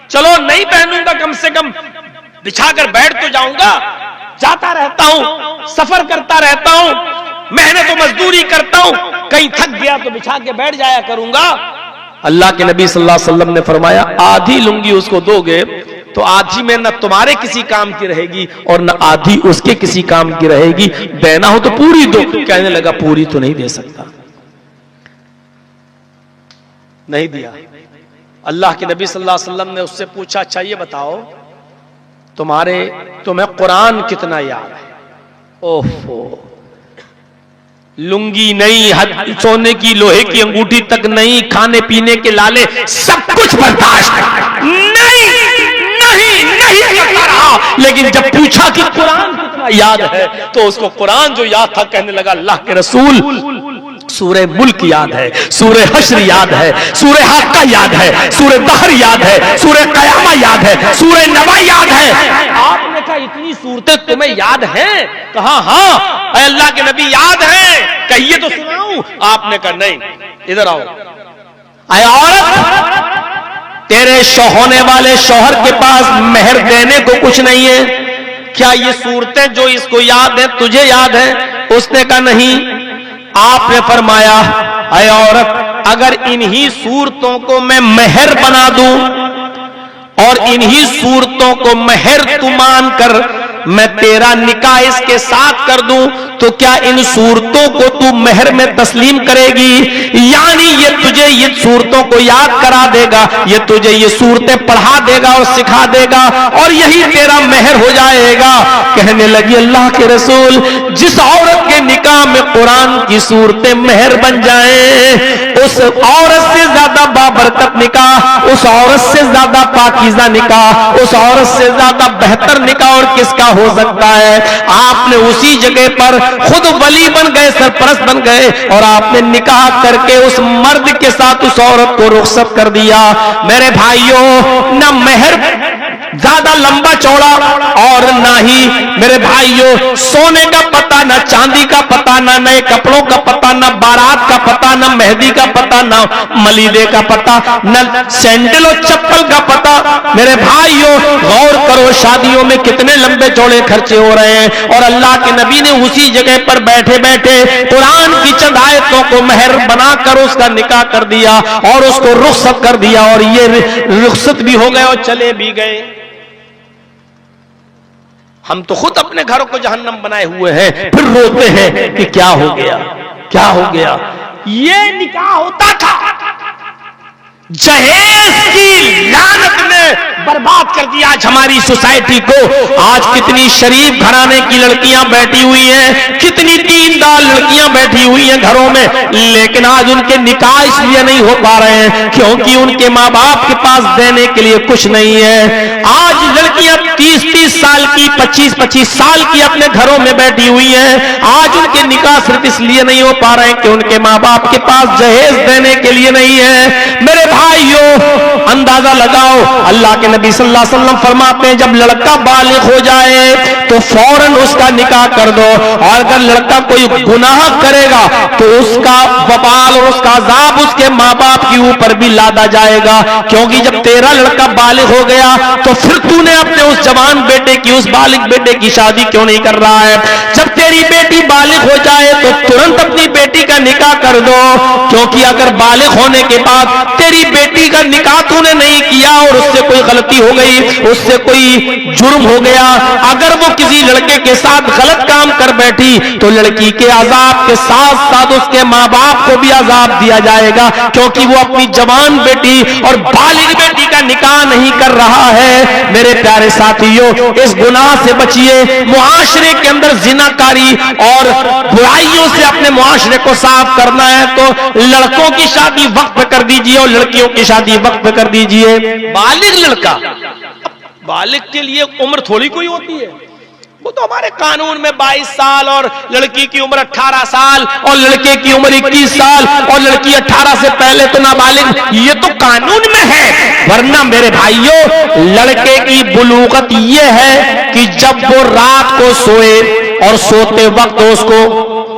चलो नहीं पहनूंगा, कम से कम बिछाकर बैठ तो जाऊंगा, जाता रहता हूं, सफर करता रहता हूं, मेहनत तो मजदूरी करता हूं, कहीं थक गया तो बिछा के बैठ जाया करूंगा। अल्लाह के नबी सल्लल्लाहु अलैहि वसल्लम ने फरमाया आधी लुंगी उसको दोगे तो आधी में न तुम्हारे किसी काम की रहेगी और न आधी उसके किसी काम की रहेगी, देना हो तो पूरी दो। कहने लगा पूरी तो नहीं दे सकता, नहीं दिया। अल्लाह के नबी सल्लल्लाहु अलैहि वसल्लम ने उससे पूछा अच्छा ये बताओ तुम्हें कुरान कितना याद है? ओहो, लुंगी नहीं, सोने की लोहे की अंगूठी तक नहीं, खाने पीने के लाले सब कुछ बर्दाश्त नहीं करता रहा, लेकिन जब पूछा कि कुरान कितना याद है तो उसको कुरान जो याद था, कहने लगा अल्लाह के रसूल सूरह मुल्क याद है, सूरह हश्र याद है, सूरह हाक्का याद है, सूरह दहर याद है, सूरह कयामा याद है, सूरह नबा याद है। आपने कहा इतनी सूरतें तुम्हें याद हैं? कहा हाँ अल्लाह के नबी याद है, कहिए तो सुनाऊं? आपने कहा नहीं, इधर आओ। आया औरत तेरे होने वाले शौहर के पास मेहर देने को कुछ नहीं है। क्या ये सूरतें जो इसको याद है तुझे याद है? उसने कहा नहीं। आपने फरमाया, ऐ औरत, अगर इन्हीं सूरतों को मैं मेहर बना दूं और इन्हीं सूरतों को मेहर तू मान कर मैं तेरा निकाह इसके साथ कर दूं, तो क्या इन सूरतों को तू मेहर में तस्लीम करेगी? यानी ये तुझे ये सूरतों को याद करा देगा, ये तुझे ये सूरतें पढ़ा देगा और सिखा देगा और यही तेरा मेहर हो जाएगा। कहने लगी, अल्लाह के रसूल, जिस औरत के निकाह में कुरान की सूरतें मेहर बन जाएं, उस औरत से ज्यादा बाबरकत निकाह, उस औरत से ज्यादा पाकीज़ा निकाह, उस औरत से ज्यादा बेहतर निकाह और किसका हो सकता है? आपने उसी जगह पर खुद वली बन गए, सरपरस्त बन गए और आपने निकाह करके उस मर्द के साथ उस औरत को रुखसत कर दिया। मेरे भाइयों, ना मेहर ज्यादा लंबा चौड़ा और ना ही मेरे भाइयों सोने का पता, ना चांदी का पता, ना नए कपड़ों का पता, ना बारात का पता, ना मेहंदी का पता, ना मलीदे का पता, ना सैंडल और चप्पल का पता। मेरे भाइयों, गौर करो, शादियों में कितने लंबे चौड़े खर्चे हो रहे हैं और अल्लाह के नबी ने उसी जगह पर बैठे बैठे कुरान की चंद आयतों को मेहर बनाकर उसका निकाह कर दिया और उसको रुखसत कर दिया और ये रुखसत भी हो गए और चले भी गए। हम तो खुद अपने घरों को जहन्नम बनाए हुए हैं, फिर रोते हैं कि क्या हो गया, क्या हो गया। ये निकाह होता था, जहेज की लानत ने बर्बाद कर दिया आज हमारी सोसाइटी को। आज कितनी शरीफ घराने की लड़कियां बैठी हुई हैं, कितनी दीनदार लड़कियां बैठी हुई हैं घरों में, लेकिन आज उनके निकाह इसलिए नहीं हो पा रहे हैं क्योंकि उनके माँ बाप के पास देने के लिए कुछ नहीं है। आज लड़कियां 30-30 साल की, 25-25 साल की अपने घरों में बैठी हुई हैं। आज उनके निकाह सिर्फ इसलिए नहीं हो पा रहे हैं कि उनके माँ बाप के पास जहेज देने के लिए नहीं है। मेरे भाइयों, अंदाजा लगाओ, अल्लाह के नबी सल्लल्लाहु अलैहि वसल्लम फरमाते हैं, जब लड़का बालिग हो जाए तो फौरन उसका निकाह कर दो और अगर लड़का कोई गुनाह करेगा तो उसका वबाल और उसका अजाब उसके माँ बाप के ऊपर भी लादा जाएगा। क्योंकि जब तेरा लड़का बालिग हो गया तो फिर तूने अपने उस जवान बेटे की, उस बालिग बेटे की शादी क्यों नहीं कर रहा है? जब तेरी बेटी बालिग हो जाए तो तुरंत अपनी बेटी का निकाह कर दो, क्योंकि अगर बालिग होने के बाद तेरी बेटी का निकाह तूने नहीं किया और उससे कोई गलती हो गई, उससे कोई जुर्म हो गया, अगर वो किसी लड़के के साथ गलत काम कर बैठी तो लड़की के अजाब के साथ साथ उसके माँ बाप को भी अजाब दिया जाएगा, क्योंकि वो अपनी जवान बेटी और बालिग बेटी का निकाह नहीं कर रहा है। मेरे प्यारे साथियों, इस गुनाह से बचिए। मुआशरे के अंदर जिनाकारी और बुराइयों से अपने मुआशरे को साफ करना है तो लड़कों की शादी वक्त कर दीजिए और लड़कियों की शादी वक्त कर दीजिए। बालिग लड़का, बालिग के लिए उम्र थोड़ी कोई होती है, वो तो हमारे कानून में 22 साल और लड़की की उम्र 18 साल और लड़के की उम्र 21 साल और लड़की 18 से पहले तो नाबालिग, ये तो कानून में है। वरना मेरे भाइयों, लड़के की बुलूगत ये है कि जब वो रात को सोए और सोते वक्त उसको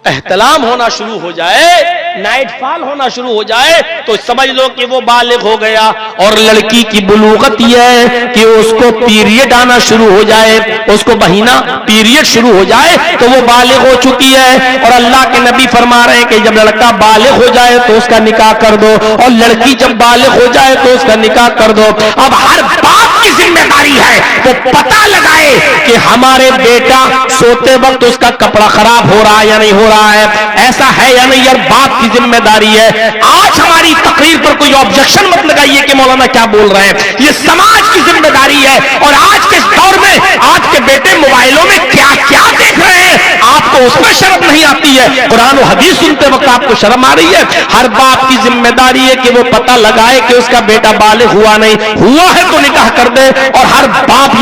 एहतलाम होना शुरू हो जाए, नाइटफॉल होना शुरू हो जाए, तो समझ लो कि वो बालिग हो गया। और लड़की की बुलूगत यह है कि उसको पीरियड आना शुरू हो जाए, उसको महीना पीरियड शुरू हो जाए तो वो बालिग हो चुकी है। और अल्लाह के नबी फरमा रहे हैं कि जब लड़का बालिग हो जाए तो उसका निकाह कर दो और लड़की जब बालिग हो जाए तो उसका निकाह कर दो। अब हर बाप की जिम्मेदारी है वो पता लगाए कि हमारे बेटा सोते वक्त उसका कपड़ा खराब हो रहा है या नहीं हो रहा है, ऐसा है या नहीं, यार बाप की जिम्मेदारी है। आज हमारी तकरीर पर कोई ऑब्जेक्शन मत लगाइए कि मौलाना क्या बोल रहे हैं, ये समाज की जिम्मेदारी है। और आज के दौर में आज के बेटे मोबाइलों में क्या क्या देख रहे हैं, आपको उसमें शर्म नहीं आती है? कुरान और हदीस सुनते वक्त आपको शर्म आ रही है? हर बाप की जिम्मेदारी है कि वो पता लगाए कि उसका बेटा बालिग हुआ नहीं हुआ है तो निकाह कर दे। और हर बाप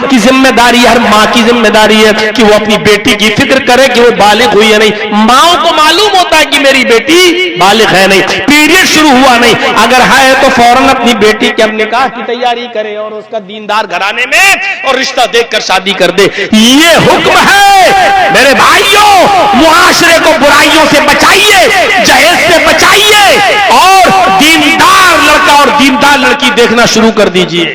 की जिम्मेदारी, हर माँ की जिम्मेदारी है कि वो अपनी बेटी की फिक्र करे कि वो बालिग हुई है नहीं। माओ को मालूम होता है कि मेरी बेटी बालिग है नहीं, पीरियड शुरू हुआ नहीं, अगर है तो फौरन अपनी बेटी के अब निकाह की तैयारी करे और उसका दीनदार घराने में और रिश्ता देखकर शादी कर दे। ये हुक्म है मेरे भाई। भाइयों, मुआशरे को बुराइयों से बचाइए, जहेज से बचाइए और दीनदार लड़का और दीनदार लड़की देखना शुरू कर दीजिए।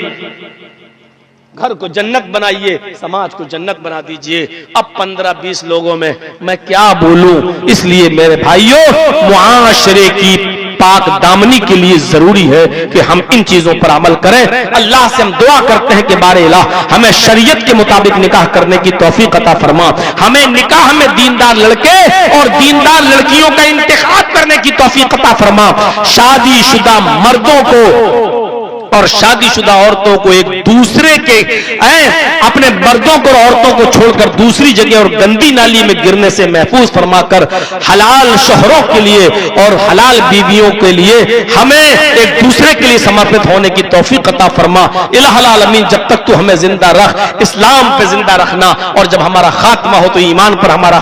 घर को जन्नत बनाइए, समाज को जन्नत बना दीजिए। अब 15-20 लोगों में मैं क्या बोलूं, इसलिए मेरे भाइयों, मुआशरे की पाक दामनी के लिए जरूरी है कि हम इन चीजों पर अमल करें। अल्लाह से हम दुआ करते हैं कि बारे इलाह हमें शरीयत के मुताबिक निकाह करने की तौफीक अता फरमा, हमें निकाह में दीनदार लड़के और दीनदार लड़कियों का इंतखाब करने की तौफीक अता फरमा। शादीशुदा मर्दों को और शादीशुदा औरतों को एक दूसरे के अपने मर्दों को और औरतों को छोड़कर दूसरी जगह और गंदी नाली में गिरने से महफूज फरमाकर हलाल शोहरों के लिए और हलाल बीवियों के लिए हमें एक दूसरे के लिए समर्पित होने की तौफीक अता फरमा। इलाहुल आलमीन, जब तक तू हमें जिंदा रख, इस्लाम पे जिंदा रखना, और जब हमारा खात्मा हो तो ईमान पर हमारा